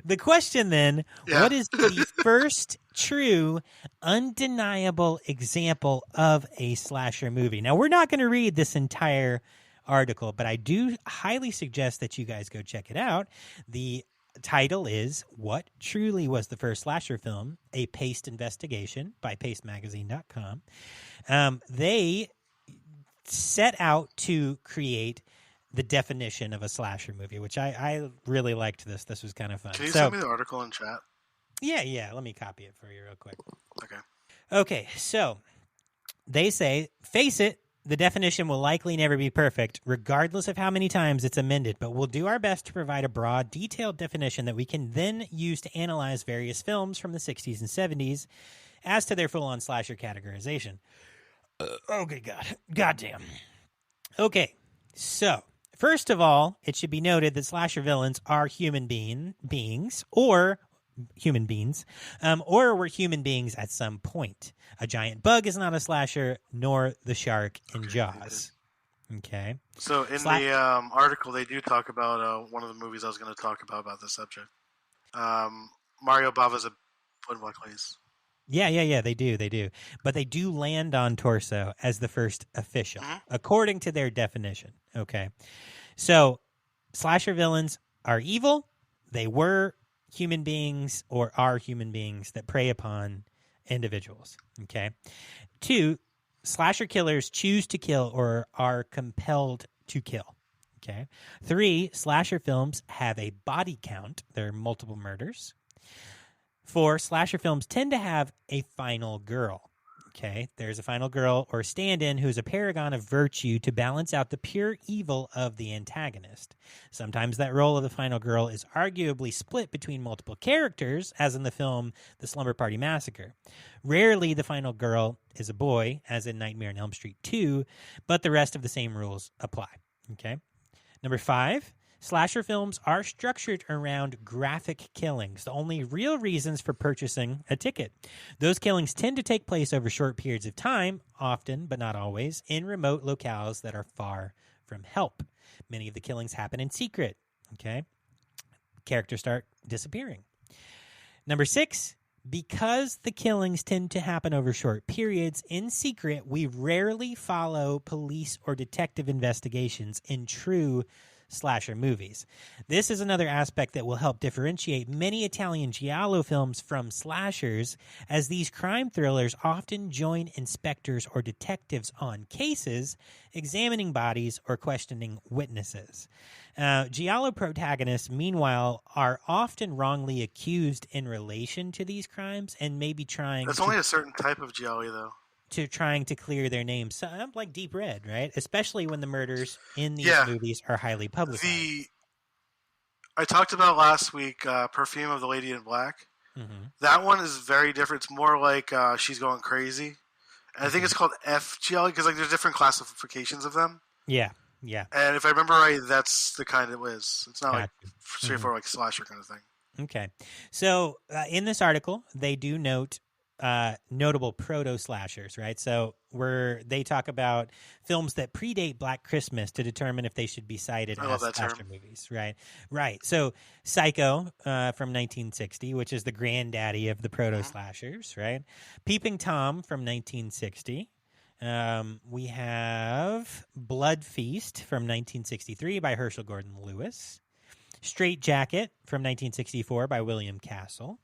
The question then, what is the first true, undeniable example of a slasher movie? Now, we're not going to read this entire article, but I do highly suggest that you guys go check it out. The title is What Truly Was the First Slasher Film? A Paste Investigation by pastemagazine.com. They set out to create the definition of a slasher movie, which I really liked this. This was kind of fun. Can you send me the article in chat? Yeah. Let me copy it for you real quick. Okay, so they say, face it, the definition will likely never be perfect, regardless of how many times it's amended, but we'll do our best to provide a broad, detailed definition that we can then use to analyze various films from the 60s and 70s as to their full-on slasher categorization. Okay, goddamn. Okay, so first of all, it should be noted that slasher villains are human beings, or human beings, or were human beings at some point. A giant bug is not a slasher, nor the shark in Jaws. Okay. So in the article, they do talk about one of the movies I was going to talk about this subject. Mario Bava's a Blood and Black Lace. Yeah, they do. But they do land on torso as the first official, according to their definition. Okay. So slasher villains are evil. They were human beings or are human beings that prey upon individuals. Okay. 2, slasher killers choose to kill or are compelled to kill. Okay. 3, slasher films have a body count. There are multiple murders. 4, slasher films tend to have a final girl. Okay, there's a final girl or stand-in who's a paragon of virtue to balance out the pure evil of the antagonist. Sometimes that role of the final girl is arguably split between multiple characters, as in the film The Slumber Party Massacre. Rarely the final girl is a boy, as in Nightmare on Elm Street 2, but the rest of the same rules apply. Okay. Number 5, slasher films are structured around graphic killings, the only real reasons for purchasing a ticket. Those killings tend to take place over short periods of time, often, but not always, in remote locales that are far from help. Many of the killings happen in secret. Okay? Characters start disappearing. Number 6, because the killings tend to happen over short periods in secret, we rarely follow police or detective investigations in true slasher movies. This is another aspect that will help differentiate many Italian giallo films from slashers, as these crime thrillers often join inspectors or detectives on cases, examining bodies or questioning witnesses. Giallo protagonists, meanwhile, are often wrongly accused in relation to these crimes and may be trying That's only a certain type of giallo, though. Trying to clear their names. So, like Deep Red, right? Especially when the murders in these movies are highly publicized. I talked about last week, Perfume of the Lady in Black. Mm-hmm. That one is very different. It's more like she's going crazy. And I think it's called FGL because like there's different classifications of them. Yeah. And if I remember right, that's the kind it was. It's not like straightforward like slasher kind of thing. Okay. So in this article, they do note notable proto-slashers, right? So they talk about films that predate Black Christmas to determine if they should be cited as slasher movies, right? Right. So Psycho from 1960, which is the granddaddy of the proto-slashers, right? Peeping Tom from 1960. We have Blood Feast from 1963 by Herschel Gordon Lewis. Straight Jacket from 1964 by William Castle.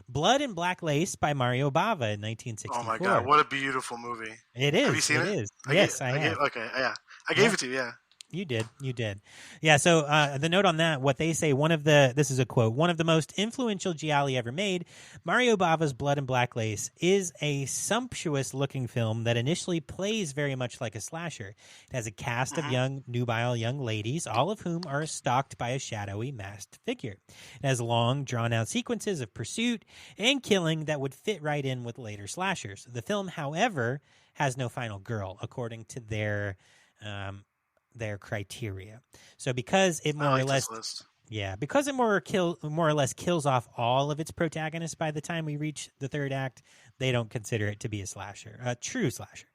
Blood and Black Lace by Mario Bava in 1964. Oh my God, what a beautiful movie. It is. Have you seen it? It is. Yes, I have. Okay, yeah. I gave it to you, yeah. You did. Yeah, so the note on that, what they say, this is a quote, one of the most influential gialli ever made, Mario Bava's Blood and Black Lace is a sumptuous-looking film that initially plays very much like a slasher. It has a cast of nubile young ladies, all of whom are stalked by a shadowy masked figure. It has long, drawn-out sequences of pursuit and killing that would fit right in with later slashers. The film, however, has no final girl, according to their criteria. So because it more or less kills off all of its protagonists by the time we reach the third act, they don't consider it to be a slasher, a true slasher.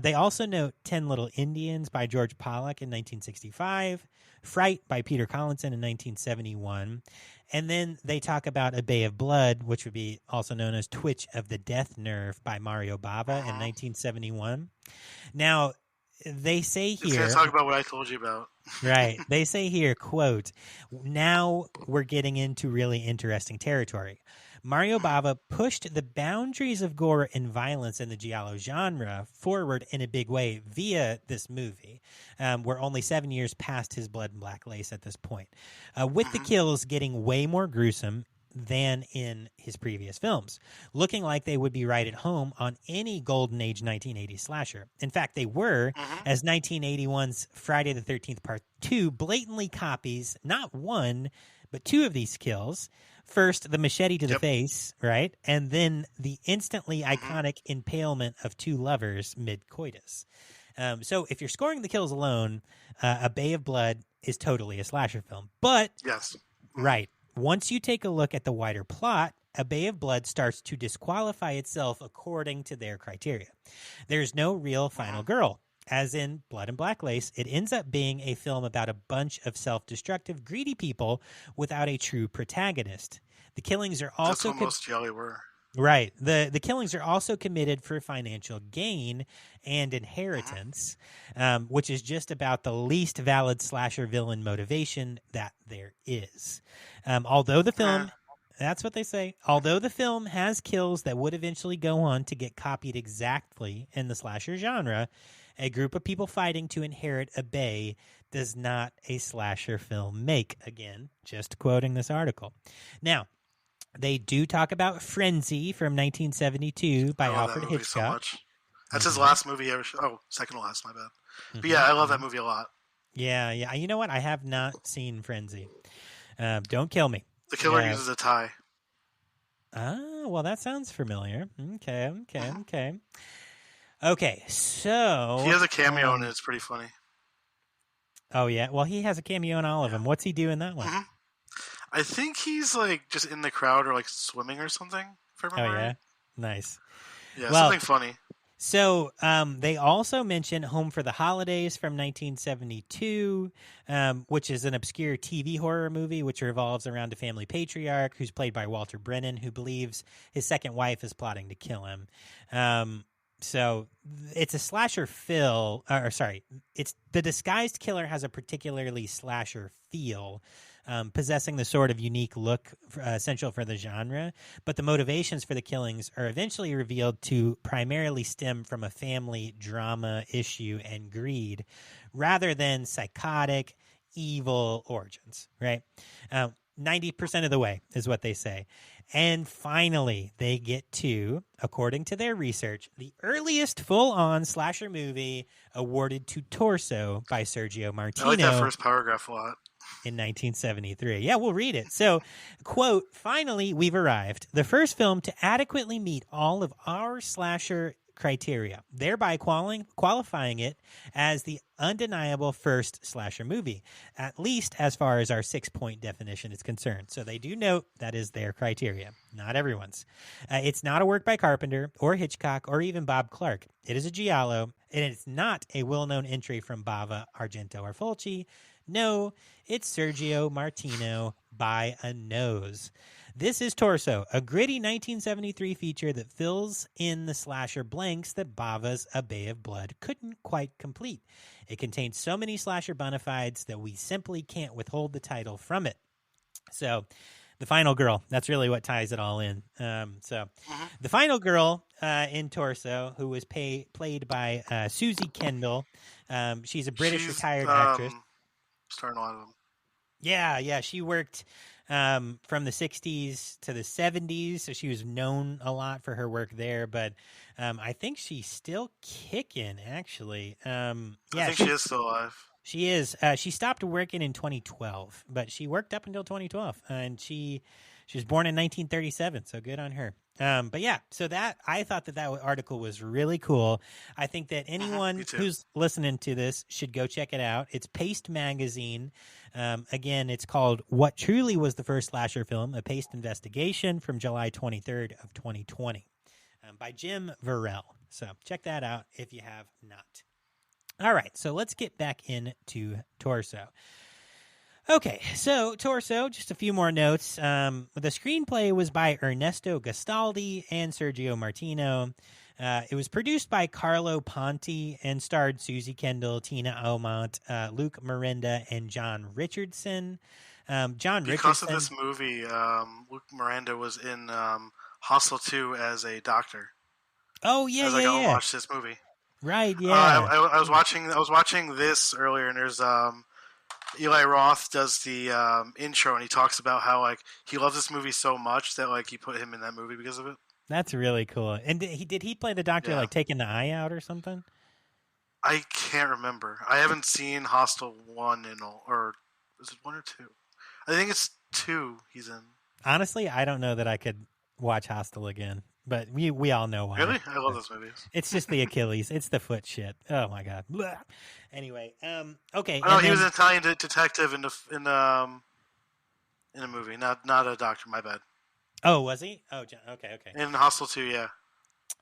They also note 10 Little Indians by George Pollack in 1965, Fright by Peter Collinson in 1971, and then they talk about A Bay of Blood, which would be also known as Twitch of the Death Nerve by Mario Bava in 1971. Now, they say here... It's going to talk about what I told you about. Right. They say here, quote, now we're getting into really interesting territory. Mario Bava pushed the boundaries of gore and violence in the giallo genre forward in a big way via this movie. We're only 7 years past his Blood and Black Lace at this point, with the kills getting way more gruesome than in his previous films, looking like they would be right at home on any golden age 1980s slasher. In fact, they were, as 1981's Friday the 13th Part 2 blatantly copies not one, but two of these kills. First, the machete to the face, right? And then the instantly iconic impalement of two lovers mid-coitus. So if you're scoring the kills alone, A Bay of Blood is totally a slasher film. But, yes, right. once you take a look at the wider plot, A Bay of Blood starts to disqualify itself according to their criteria. There's no real final girl. As in Blood and Black Lace, it ends up being a film about a bunch of self-destructive, greedy people without a true protagonist. The killings are also... That's what most Jelly were. Right. The killings are also committed for financial gain and inheritance, which is just about the least valid slasher villain motivation that there is. Although the film... That's what they say. Although the film has kills that would eventually go on to get copied exactly in the slasher genre, a group of people fighting to inherit a bay does not a slasher film make. Again, just quoting this article. Now, they do talk about Frenzy from 1972 by Alfred that movie Hitchcock. So much. That's his last movie he ever second to last, my bad. But yeah, I love that movie a lot. Yeah. You know what? I have not seen Frenzy. Don't kill me. The killer uses a tie. Ah, well, that sounds familiar. Okay. Okay, so... He has a cameo and it's pretty funny. Oh, yeah? Well, he has a cameo in all of them. What's he do in that one? I think he's, like, just in the crowd or, like, swimming or something, if I remember right. Nice. Yeah, something funny. So they also mention Home for the Holidays from 1972, which is an obscure TV horror movie which revolves around a family patriarch who's played by Walter Brennan, who believes his second wife is plotting to kill him. So it's a slasher it's the disguised killer has a particularly slasher feel, possessing the sort of unique look essential for the genre, but the motivations for the killings are eventually revealed to primarily stem from a family drama issue and greed, rather than psychotic, evil origins, right? 90% of the way is what they say. And finally, they get to, according to their research, the earliest full-on slasher movie awarded to Torso by Sergio Martino. I like that first paragraph a lot. In 1973. Yeah, we'll read it. So, quote, finally, we've arrived. The first film to adequately meet all of our slasher criteria, thereby qualifying it as the undeniable first slasher movie, at least as far as our 6-point definition is concerned. So they do note that is their criteria, not everyone's. It's not a work by Carpenter or Hitchcock or even Bob Clark. It is a giallo, and it's not a well-known entry from Bava, Argento, or Fulci. No, it's Sergio Martino by a nose. This is Torso, a gritty 1973 feature that fills in the slasher blanks that Bava's A Bay of Blood couldn't quite complete. It contains so many slasher bona fides that we simply can't withhold the title from it. So, the final girl, that's really what ties it all in. The final girl in Torso, who was played by Susie Kendall, she's a British retired actress. Starring a lot of them. Yeah, she worked from the 60s to the 70s, so she was known a lot for her work there, but I think she's still kicking, actually. I think she is still alive. She is. She stopped working in 2012, but she worked up until 2012, and she was born in 1937, so good on her. But yeah, so I thought that article was really cool. I think that anyone who's listening to this should go check it out. It's Paste Magazine. Again, it's called What Truly Was the First Slasher Film, a Paste Investigation from July 23rd of 2020 by Jim Verrell. So check that out if you have not. All right, so let's get back into Torso. Okay, so Torso, just a few more notes. The screenplay was by Ernesto Gastaldi and Sergio Martino. It was produced by Carlo Ponti and starred Susie Kendall, Tina Aumont, Luke Miranda, and John Richardson. Because of this movie, Luke Miranda was in Hostel 2 as a doctor. Oh, yeah, I'll watch this movie. Right, yeah. I was watching this earlier, and there's Eli Roth does the intro, and he talks about how he loves this movie so much that he put him in that movie because of it. That's really cool. And did he play the doctor taking the eye out or something? I can't remember. I haven't seen Hostel 1 or is it 1 or 2? I think it's 2 he's in. Honestly, I don't know that I could watch Hostel again. But we all know why. Really? I love those movies. It's just the Achilles. It's the foot shit. Oh my god. Blah. Anyway, okay. Oh, he was an Italian detective in in a movie, not a doctor. My bad. Oh, was he? Oh, okay. In Hostel 2, yeah.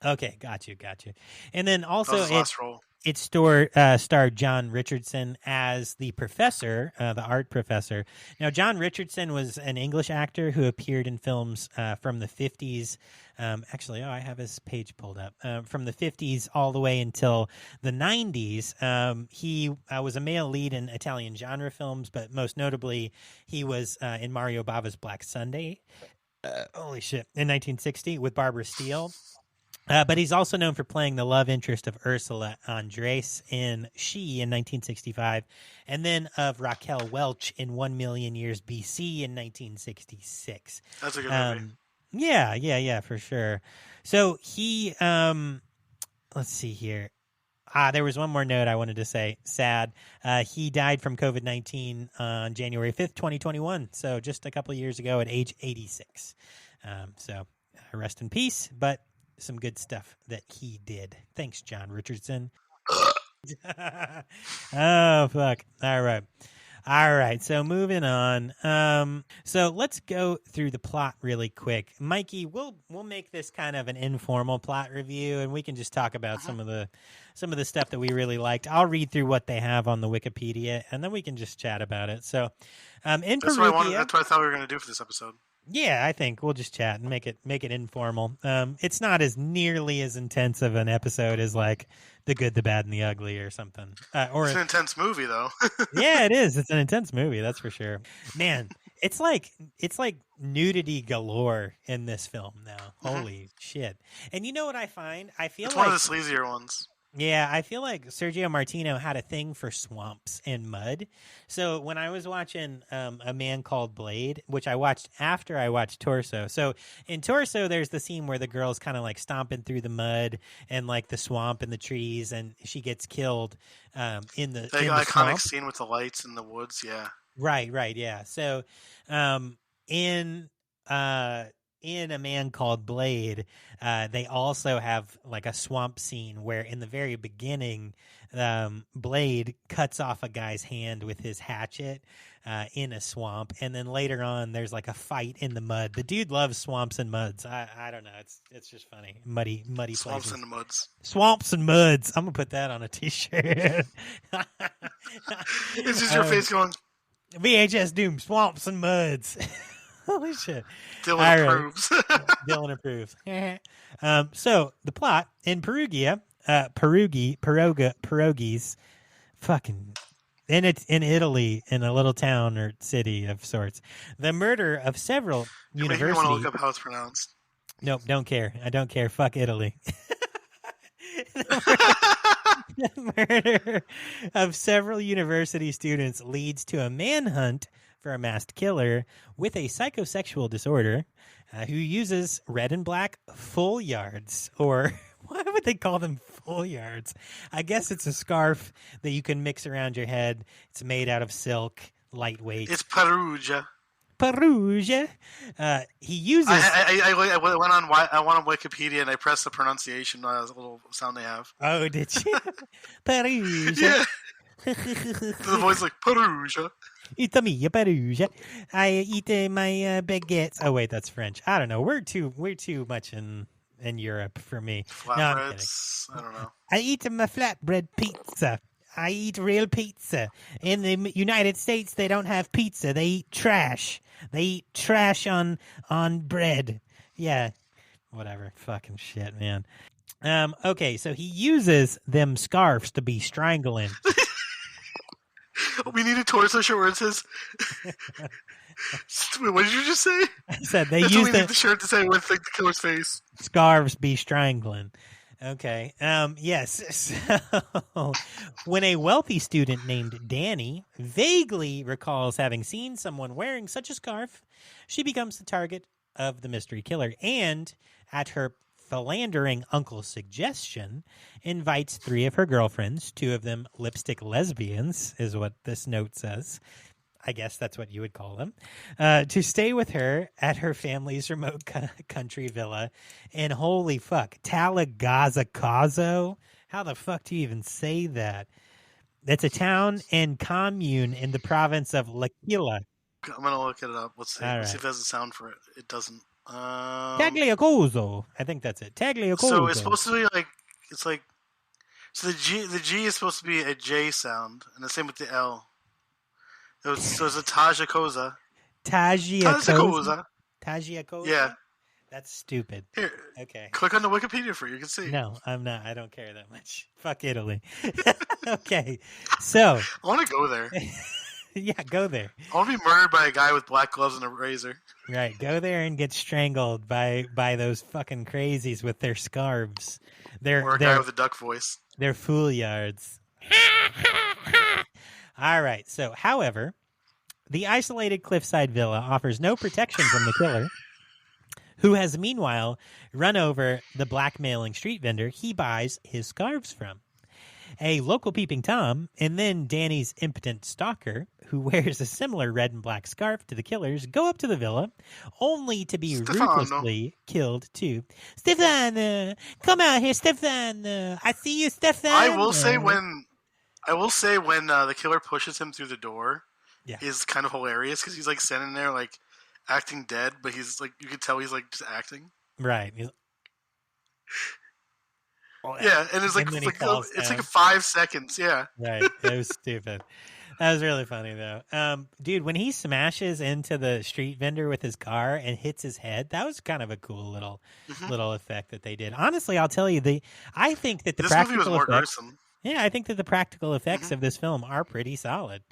Okay, got you. And then That also was his last role. it starred John Richardson as the professor, the art professor. Now, John Richardson was an English actor who appeared in films from the 50s. I have his page pulled up. From the 50s all the way until the 90s. He was a male lead in Italian genre films, but most notably, he was in Mario Bava's Black Sunday. Holy shit. In 1960 with Barbara Steele. But he's also known for playing the love interest of Ursula Andress in She in 1965, and then of Raquel Welch in 1 Million Years BC in 1966. That's a good movie. Yeah, for sure. So he, let's see here. There was one more note I wanted to say. Sad. He died from COVID-19 on January 5th, 2021. So just a couple of years ago at age 86. So rest in peace, but some good stuff that he did. Thanks, John Richardson. Oh, fuck. All right. So moving on. So let's go through the plot really quick. Mikey, we'll make this kind of an informal plot review, and we can just talk about some of the stuff that we really liked. I'll read through what they have on the Wikipedia, and then we can just chat about it. So, in that's Perugia, what I thought we were going to do for this episode. Yeah, I think we'll just chat and make it informal. It's not as nearly as intense of an episode as like The Good, the Bad, and the Ugly or something. Or it's an intense movie, though. Yeah, it is. It's an intense movie, that's for sure. Man, it's like nudity galore in this film now. Holy shit! And you know what I find? I feel it's like one of the sleazier ones. Yeah, I feel like Sergio Martino had a thing for swamps and mud. So when I was watching A Man Called Blade, which I watched after I watched Torso. So in Torso, there's the scene where the girl's kind of like stomping through the mud and like the swamp and the trees, and she gets killed in the iconic swamp. scene with the lights in the woods. Yeah. Right. Yeah. So in A Man Called Blade, they also have like a swamp scene where in the very beginning, Blade cuts off a guy's hand with his hatchet in a swamp. And then later on, there's like a fight in the mud. The dude loves swamps and muds. I don't know. It's just funny. Muddy swamps places. and muds. Swamps and muds. I'm going to put that on a t-shirt. It's just your face going. VHS Doom, swamps and muds. Holy shit. Dylan approves. Dylan approves. So the plot in Perugia, pierogies, fucking in Italy, in a little town or city of sorts. The murder of several universities. You want to look up how it's pronounced. Nope, don't care. I don't care. Fuck Italy. The murder of several university students leads to a manhunt for a masked killer with a psychosexual disorder who uses red and black foliards, or why would they call them foliards? I guess it's a scarf that you can mix around your head. It's made out of silk, lightweight. It's Perugia. He uses. I went on Wikipedia and I pressed the pronunciation little sound they have. Oh, did you? Perugia. Yeah. The voice like Perugia. It's me, Perugia. I eat my baguettes. Oh wait, that's French. I don't know. We're too much in Europe for me. Flatbreads. I don't know. I eat my flatbread pizza. I eat real pizza. In the United States, they don't have pizza. They eat trash. They eat trash on bread. Yeah, whatever. Fucking shit, man. Okay, so he uses them scarves to be strangling. We need a torso shirt where it says. Wait, what did you just say? I said they That's use what we need the shirt to say with the killer's face. Scarves be strangling. Okay. Yes. So, when a wealthy student named Danny vaguely recalls having seen someone wearing such a scarf, she becomes the target of the mystery killer, and at her philandering uncle's suggestion, invites 3 of her girlfriends, 2 of them lipstick lesbians, is what this note says. I guess that's what you would call them, to stay with her at her family's remote country villa in, holy fuck, Talagazzacazo? How the fuck do you even say that? That's a town and commune in the province of L'Aquila. gonna look it up. Let's see. All Let's see right. if it has a sound for it. It doesn't. Tagliacozzo. I think that's it. Tagliacozzo. So it's supposed to be like it's like. So the G is supposed to be a J sound, and the same with the L. So it's a Tagliacozza. Tagliacozza. Tagliacozza. Yeah. That's stupid. Here. Okay. Click on the Wikipedia for it. You can see. No, I'm not. I don't care that much. Fuck Italy. Okay. So. I want to go there. Yeah, go there. I want to be murdered by a guy with black gloves and a razor. Right. Go there and get strangled by those fucking crazies with their scarves. Or a guy with a duck voice. They're foolyards. All right. So, however, the isolated cliffside villa offers no protection from the killer, who has meanwhile run over the blackmailing street vendor he buys his scarves from. A local peeping Tom, and then Danny's impotent stalker, who wears a similar red and black scarf to the killers, go up to the villa, only to be ruthlessly killed too. Stefano! Come out here, Stefano! I see you, Stefano! I will say when the killer pushes him through the door, is kind of hilarious because he's like standing there like acting dead, but he's like you can tell he's like just acting. Right. Yeah, and it's like it's like 5 seconds. Yeah, right. It was stupid. That was really funny though. Dude, when he smashes into the street vendor with his car and hits his head, that was kind of a cool little effect that they did. Honestly, I'll tell you, I think that the practical movie was more effects, gruesome. Yeah, I think that the practical effects of this film are pretty solid.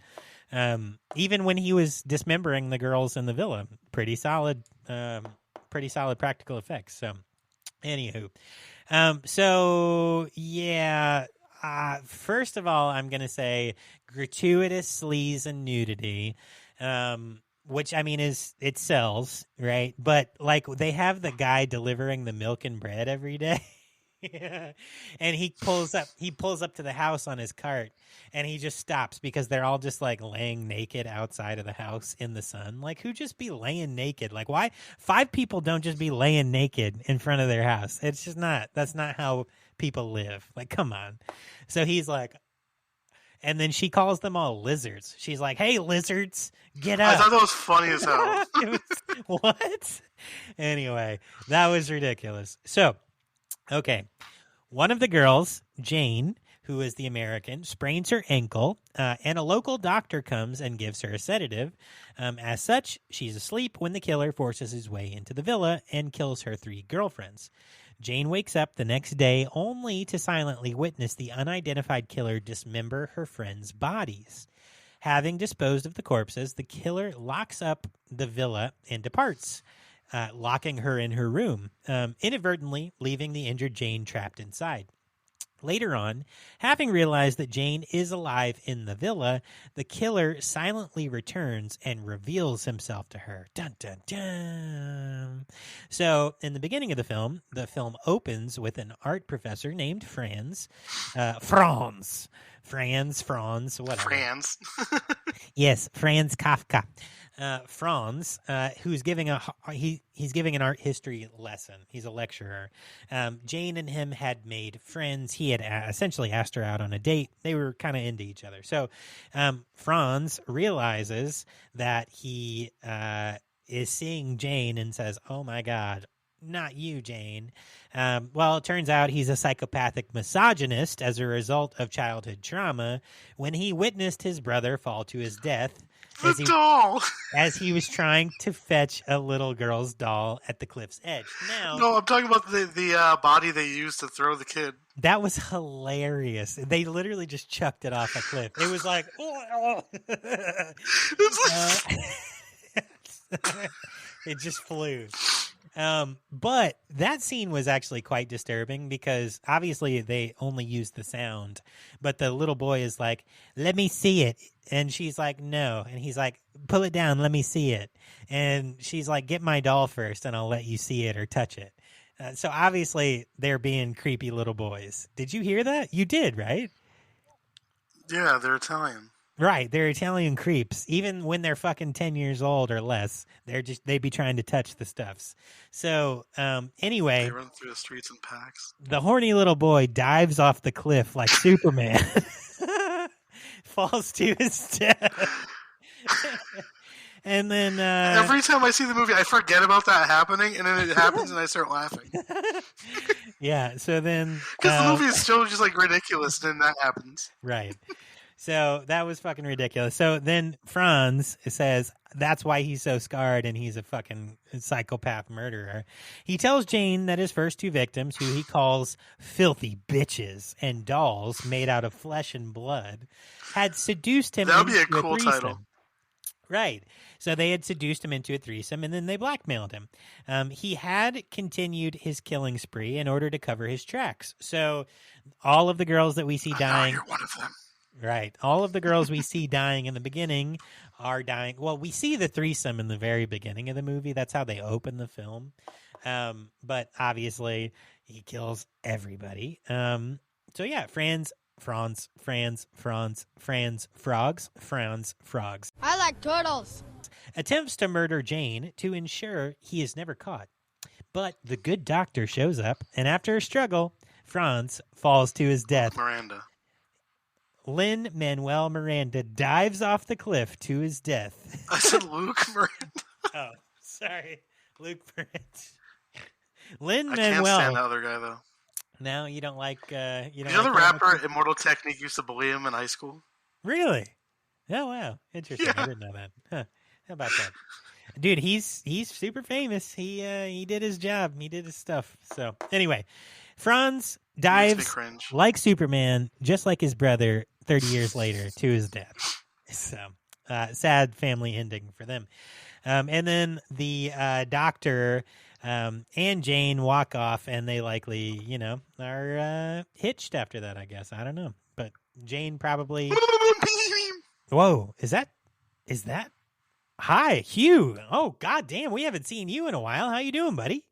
Even when he was dismembering the girls in the villa, pretty solid practical effects. So, anywho. First of all, I'm going to say gratuitous sleaze and nudity, which I mean it sells, right? But like they have the guy delivering the milk and bread every day. Yeah. And he pulls up to the house on his cart and he just stops because they're all just like laying naked outside of the house in the sun. Like who just be laying naked? Like why 5 people don't just be laying naked in front of their house? It's just that's not how people live. Like, come on. So he's like, and then she calls them all lizards. She's like, "Hey, lizards, get up." I thought that was funny as hell. What? Anyway, that was ridiculous. So, okay. One of the girls, Jane, who is the American, sprains her ankle, and a local doctor comes and gives her a sedative. As such, she's asleep when the killer forces his way into the villa and kills her 3 girlfriends. Jane wakes up the next day only to silently witness the unidentified killer dismember her friends' bodies. Having disposed of the corpses, the killer locks up the villa and departs, locking her in her room, inadvertently leaving the injured Jane trapped inside. Later on, having realized that Jane is alive in the villa, the killer silently returns and reveals himself to her. Dun, dun, dun. So, in the beginning of the film opens with an art professor named Franz, whatever. Franz. Yes, Franz Kafka. Franz, who's giving he's giving an art history lesson. He's a lecturer. Jane and him had made friends. He had essentially asked her out on a date. They were kind of into each other. So Franz realizes that he is seeing Jane and says, "Oh my God, not you, Jane." Well, it turns out he's a psychopathic misogynist as a result of childhood trauma when he witnessed his brother fall to his death as he was trying to fetch a little girl's doll at the cliff's edge. Now, no, I'm talking about the body they used to throw the kid. That was hilarious. They literally just chucked it off a cliff. It was like, it just flew. But that scene was actually quite disturbing because obviously they only used the sound, but the little boy is like, "Let me see it." And she's like, "No." And he's like, "Pull it down. Let me see it." And she's like, "Get my doll first and I'll let you see it or touch it." So obviously they're being creepy little boys. Did you hear that? You did, right? Yeah, they're Italian. Right, they're Italian creeps. Even when they're fucking 10 years old or less, they'd be trying to touch the stuffs. So, anyway, they run through the streets in packs. The horny little boy dives off the cliff like Superman, falls to his death. And then every time I see the movie, I forget about that happening, and then it happens, and I start laughing. Yeah. So then, because the movie is still just like ridiculous, and then that happens. Right. So that was fucking ridiculous. So then Franz says that's why he's so scarred and he's a fucking psychopath murderer. He tells Jane that his first two victims, who he calls filthy bitches and dolls made out of flesh and blood, had seduced him That would into be a cool threesome. title. Right. So they had seduced him into a threesome, and then they blackmailed him. He had continued his killing spree in order to cover his tracks. So all of the girls that we see dying... You're one of them. Right. All of the girls we see dying in the beginning are dying. Well, we see the threesome in the very beginning of the movie. That's how they open the film. But obviously, he kills everybody. So, yeah, Franz, frogs. I like turtles. Attempts to murder Jane to ensure he is never caught. But the good doctor shows up, and after a struggle, Franz falls to his death. Miranda. Lin-Manuel Miranda dives off the cliff to his death. I said Luke Miranda. Oh, sorry. Luke Miranda. I can't stand the other guy, though. No, you don't like... you know the rapper Immortal Technique used to bully him in high school? Really? Oh, wow. Interesting. Yeah. I didn't know that. Huh. How about that? Dude, he's super famous. He did his job. He did his stuff. So, anyway, Franz dives like Superman, just like his brother, 30 years later to his death. So, sad family ending for them. And then the doctor and Jane walk off, and they likely, are hitched after that, I guess. I don't know. But Jane probably... Whoa, is that... Hi, Hugh. Oh, goddamn, we haven't seen you in a while. How you doing, buddy?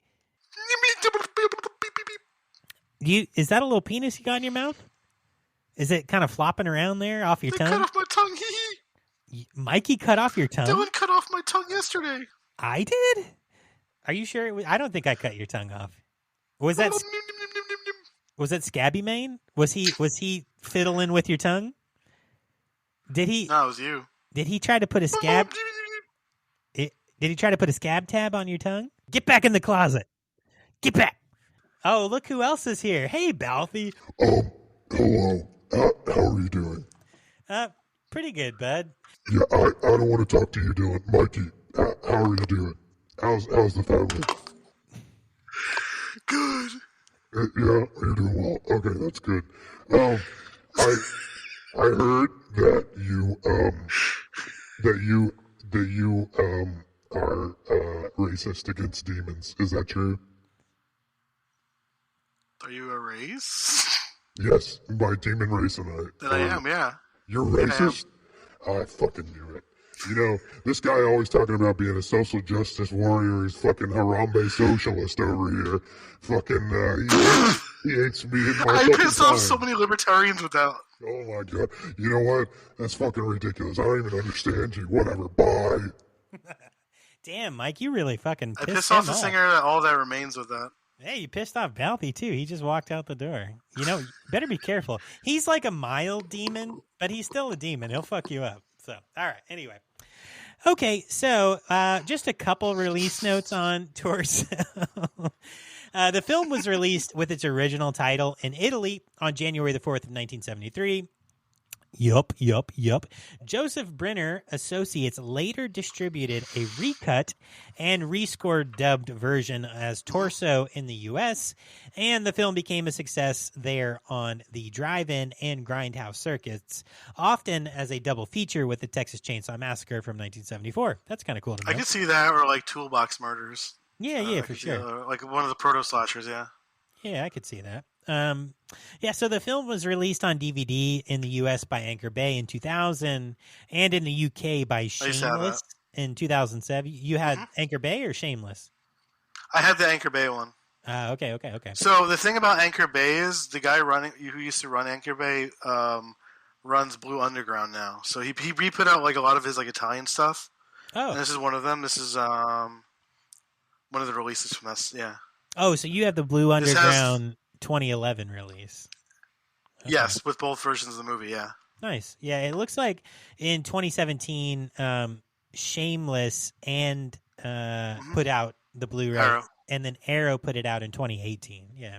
Is that a little penis you got in your mouth? Is it kind of flopping around there off your tongue? Cut off my tongue. Mikey cut off your tongue? Dylan cut off my tongue yesterday. I did? Are you sure? I don't think I cut your tongue off. Was that Scabby Mane? Was he fiddling with your tongue? Did he? No, it was you. Did he try to put a scab? Did he try to put a scab tab on your tongue? Get back in the closet. Get back. Oh, look who else is here. Hey, Balthy. Hello. How are you doing? Pretty good, bud. Yeah, I don't want to talk to you, Dylan. Mikey, how are you doing? How's the family? Good. Yeah, you're doing well. Okay, that's good. I heard that you are racist against demons. Is that true? Are you a race? Yes, by demon race, and I am, yeah. You're racist? I fucking knew it. This guy always talking about being a social justice warrior. He's fucking Harambe socialist over here. Fucking, he hates me and my I fucking pissed off time. so many libertarians with that. Oh my god. You know what? That's fucking ridiculous. I don't even understand you. Whatever. Bye. Damn, Mike, you really fucking I pissed pissed off him the singer that All That Remains with that. Hey, you pissed off Balthy, too. He just walked out the door. You better be careful. He's like a mild demon, but he's still a demon. He'll fuck you up. So, all right. Anyway. Okay, so just a couple release notes on Torso. The film was released with its original title in Italy on January the 4th of 1973. Yup. Joseph Brenner Associates later distributed a recut and rescored dubbed version as Torso in the U.S., and the film became a success there on the drive-in and grindhouse circuits, often as a double feature with the Texas Chainsaw Massacre from 1974. That's kind of cool to know. I could see that, or like Toolbox Murders. Yeah, for sure. Like one of the proto-slashers, yeah. Yeah, I could see that. So the film was released on DVD in the U.S. by Anchor Bay in 2000 and in the U.K. by Shameless in 2007. You had Anchor Bay or Shameless? I had the Anchor Bay one. Okay. So the thing about Anchor Bay is the guy who used to run Anchor Bay runs Blue Underground now. So he put out like a lot of his like Italian stuff. Oh. And this is one of them. This is one of the releases from us. Yeah. Oh, so you have the Blue Underground 2011 release. Okay. Yes, with both versions of the movie, yeah. Nice. Yeah, it looks like in 2017, Shameless and put out the Blu-ray, Arrow. and then Arrow put it out in 2018. Yeah,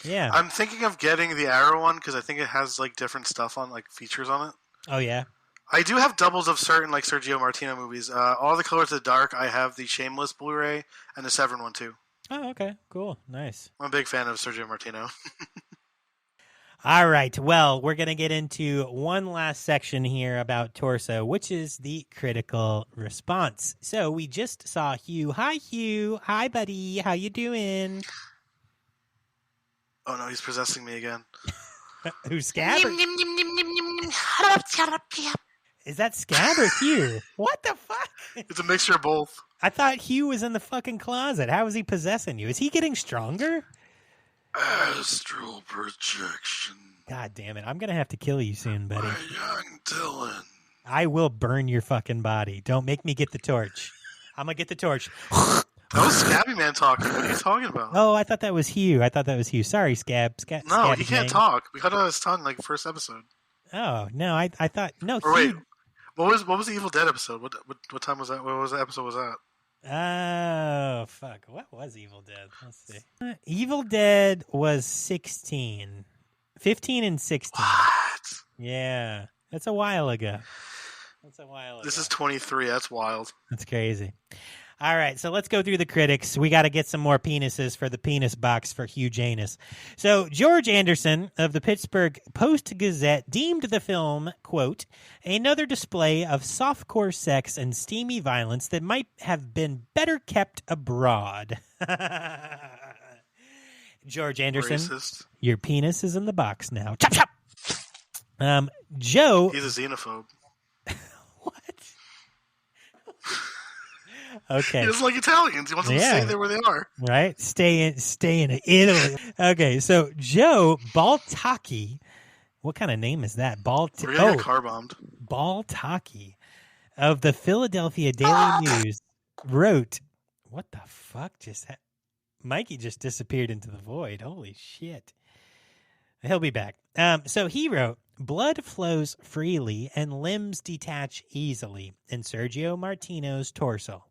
yeah. I'm thinking of getting the Arrow one because I think it has like different stuff on, like features on it. Oh yeah. I do have doubles of certain like Sergio Martino movies. All the Colors of the Dark. I have the Shameless Blu-ray and the Severin one too. Oh, okay, cool, nice. I'm a big fan of Sergio Martino. All right, well, we're going to get into one last section here about Torso, which is the critical response. So we just saw Hugh. Hi, Hugh. Hi, buddy. How you doing? Oh, no, he's possessing me again. Who's Scab? Is that Scab or Hugh? What the fuck? It's a mixture of both. I thought Hugh was in the fucking closet. How is he possessing you? Is he getting stronger? Astral projection. God damn it. I'm going to have to kill you soon, buddy. My young Dylan. I will burn your fucking body. Don't make me get the torch. I'm going to get the torch. That was Scabby Man talking. What are you talking about? Oh, I thought that was Hugh. Sorry, Scab. No, Scab he can't gang. talk. We cut out his tongue like the first episode. Oh, no, I thought... No, or wait, Hugh... what was the Evil Dead episode? What time was that? What was the episode was that? Oh, fuck. What was Evil Dead? Let's see. Evil Dead was 16. 15 and 16. What? Yeah. That's a while ago. This is 23. That's wild. That's crazy. All right, so let's go through the critics. We got to get some more penises for the penis box for Hugh Janus. So George Anderson of the Pittsburgh Post-Gazette deemed the film, quote, another display of softcore sex and steamy violence that might have been better kept abroad. George Anderson, Racist. Your penis is in the box now. Chop, chop! Joe... He's a xenophobe. Okay. He doesn't like Italians. He wants them to stay there where they are. Right? Stay in Italy. Okay, so Joe Baltaki, what kind of name is that? We're gonna get car bombed. Baltaki of the Philadelphia Daily News wrote, what the fuck just happened? Mikey just disappeared into the void. Holy shit. He'll be back. So he wrote, blood flows freely and limbs detach easily in Sergio Martino's Torso,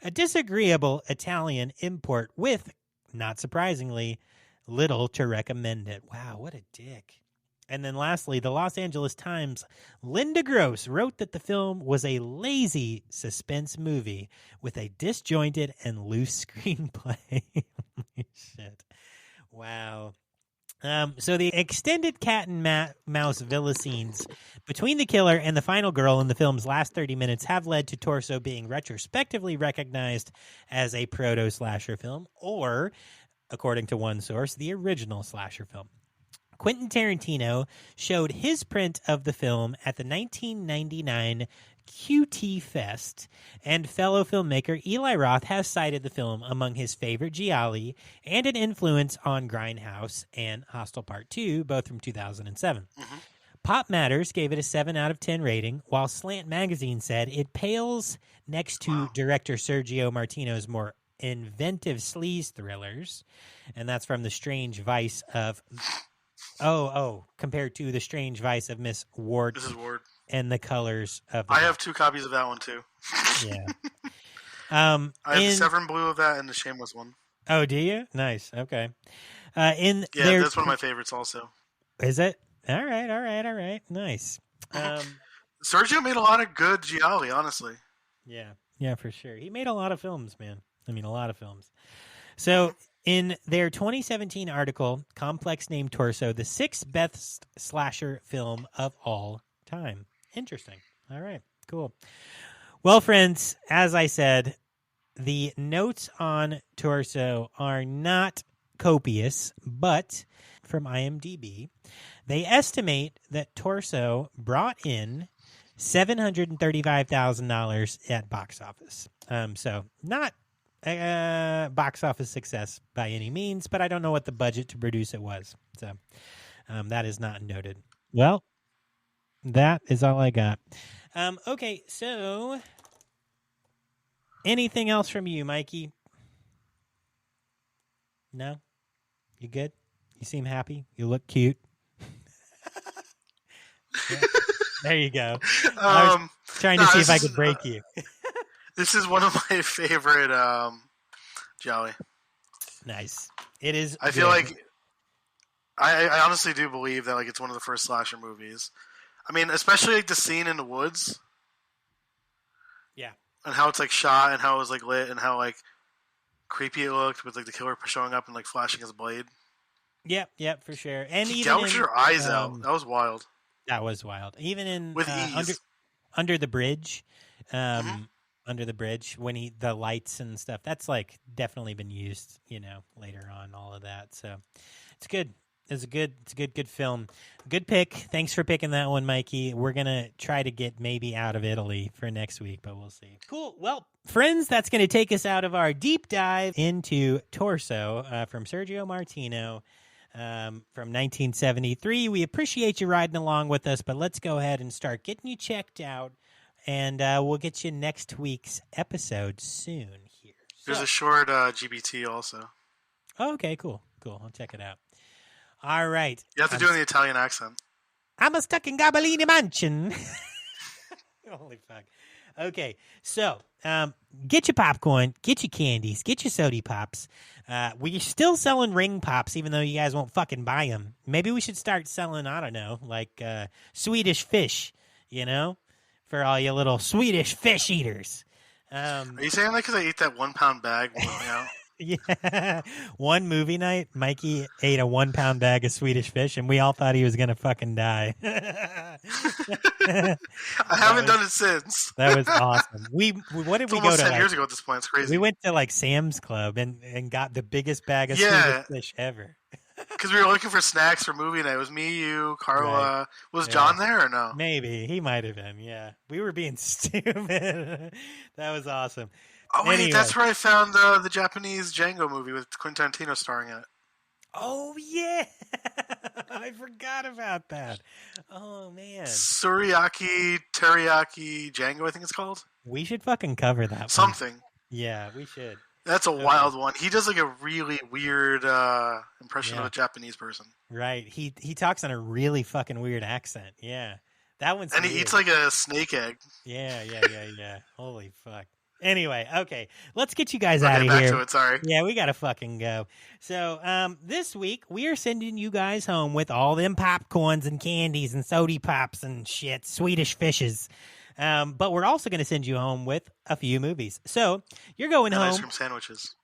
a disagreeable Italian import with, not surprisingly, little to recommend it. Wow, what a dick. And then lastly, the Los Angeles Times' Linda Gross wrote that the film was a lazy suspense movie with a disjointed and loose screenplay. Holy shit. Wow. So the extended cat and mouse villa scenes between the killer and the final girl in the film's last 30 minutes have led to Torso being retrospectively recognized as a proto-slasher film, or, according to one source, the original slasher film. Quentin Tarantino showed his print of the film at the 1999 QT Fest, and fellow filmmaker Eli Roth has cited the film among his favorite gialli and an influence on Grindhouse and Hostel Part 2, both from 2007. Mm-hmm. Pop Matters gave it a 7 out of 10 rating, while Slant Magazine said it pales next to director Sergio Martino's more inventive sleaze thrillers, and that's from The Strange Vice of... compared to The Strange Vice of Mrs. Ward. And The Colors of the I have 2 copies of that one too. Yeah. I have the Severin Blue of that and the Shameless one. Oh, do you? Nice. Okay. That's one of my favorites also. Is it? All right. Nice. Sergio made a lot of good gialli, honestly. Yeah, for sure. He made a lot of films, man. I mean, a lot of films. So in their 2017 article, Complex named Torso the 6th best slasher film of all time. Interesting. All right, cool. Well, friends, as I said, the notes on Torso are not copious, but from IMDb, they estimate that Torso brought in $735,000 at box office. So not box office success by any means, but I don't know what the budget to produce it was. So that is not noted. Well, that is all I got. Okay, so anything else from you, Mikey? No? You good? You seem happy? You look cute. Yeah. There you go. I was trying to see if I could break you. This is one of my favorite Joey. Nice. It is. I feel like I honestly do believe that like it's one of the first slasher movies. I mean, especially like the scene in the woods. Yeah. And how it's like shot and how it was like lit and how like creepy it looked with like the killer showing up and like flashing his blade. Yep, for sure. And he even gouged your eyes out. That was wild. That was wild. Even in with ease. under the bridge, under the bridge when the lights and stuff. That's like definitely been used, later on. All of that. So it's good. It's a good film. Good pick. Thanks for picking that one, Mikey. We're going to try to get maybe out of Italy for next week, but we'll see. Cool. Well, friends, that's going to take us out of our deep dive into Torso from Sergio Martino from 1973. We appreciate you riding along with us, but let's go ahead and start getting you checked out, and we'll get you next week's episode soon here. There's a short GBT also. Oh, okay, cool. I'll check it out. All right. You have to do it in the Italian accent. I'm stuck in Gabellini Mansion. Holy fuck. Okay, so get your popcorn, get your candies, get your soda pops. We're still selling ring pops, even though you guys won't fucking buy them. Maybe we should start selling, I don't know, like Swedish fish, for all you little Swedish fish eaters. Are you saying that because I ate that 1 pound bag? Yeah. One movie night, Mikey ate a 1 pound bag of Swedish fish, and we all thought he was going to fucking die. I haven't done it since. That was awesome. What did we go to? 10 years ago at this point. It's crazy. We went to like Sam's Club and got the biggest bag of Swedish fish ever. Because we were looking for snacks for movie night. It was me, you, Carla. Right. Was John there or no? Maybe. He might have been, yeah. We were being stupid. That was awesome. Oh, wait, anyway. That's where I found the Japanese Django movie with Quentin Tarantino starring in it. Oh, yeah. I forgot about that. Oh, man. Teriyaki Django, I think it's called. We should fucking cover that Something. One. Yeah, we should. That's a wild one. He does like a really weird impression of a Japanese person. Right. He talks in a really fucking weird accent. Yeah. That one's he eats like a snake egg. Yeah. Holy fuck. Anyway, okay, let's get you guys out of back here. To it, sorry. Yeah, we gotta fucking go. So, this week we are sending you guys home with all them popcorns and candies and soda pops and shit, Swedish fishes. But we're also going to send you home with a few movies. So you're going home ice cream sandwiches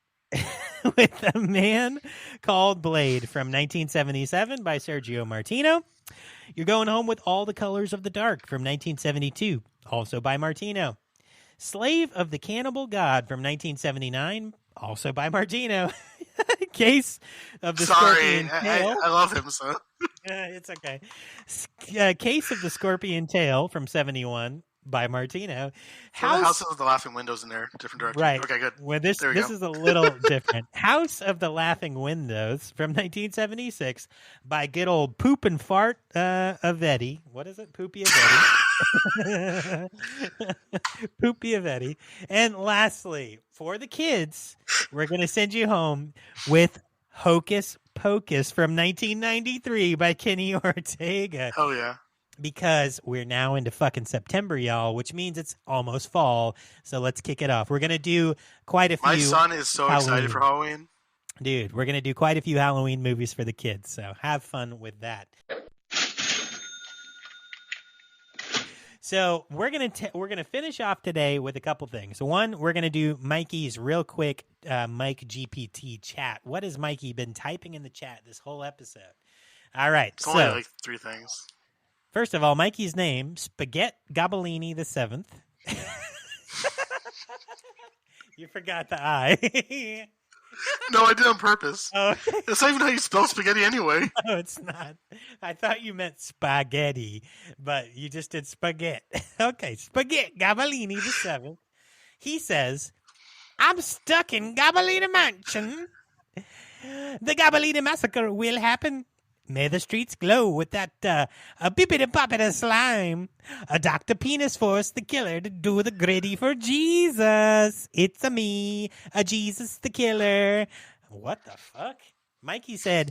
with A Man Called Blade from 1977 by Sergio Martino. You're going home with All the Colors of the Dark from 1972, also by Martino. Slave of the Cannibal God from 1979, also by Martino. Case of the Scorpion Tail. I love him, so. It's okay. Case of the Scorpion Tail from 71 by Martino. The House of the Laughing Windows in there, different direction. Right. Okay, good. Well, this is a little different. House of the Laughing Windows from 1976 by good old Poop and Fart Avetti. What is it? Poopy Avetti. Poopy Avetti. And lastly, for the kids, we're going to send you home with Hocus Pocus from 1993 by Kenny Ortega. Oh, yeah. Because we're now into fucking September, y'all, which means it's almost fall. So let's kick it off. We're going to do quite a few. My son is so excited for Halloween. Dude, we're going to do quite a few Halloween movies for the kids. So have fun with that. So we're gonna finish off today with a couple things. So one, we're gonna do Mikey's real quick Mike GPT chat. What has Mikey been typing in the chat this whole episode? All right, it's only like 3 things. First of all, Mikey's name, Spaghetti Gabellini the 7th. You forgot the I. No, I did on purpose. Oh, okay. That's not even how you spell spaghetti anyway. No, it's not. I thought you meant spaghetti, but you just did spaghetti. Okay, Spaghetti Gabellini the 7th. He says, I'm stuck in Gabellini Mansion. The Gabellini Massacre will happen. May the streets glow with that bippity-boppity slime. Dr. Penis forced the killer to do the gritty for Jesus. It's me, Jesus the killer. What the fuck? Mikey said,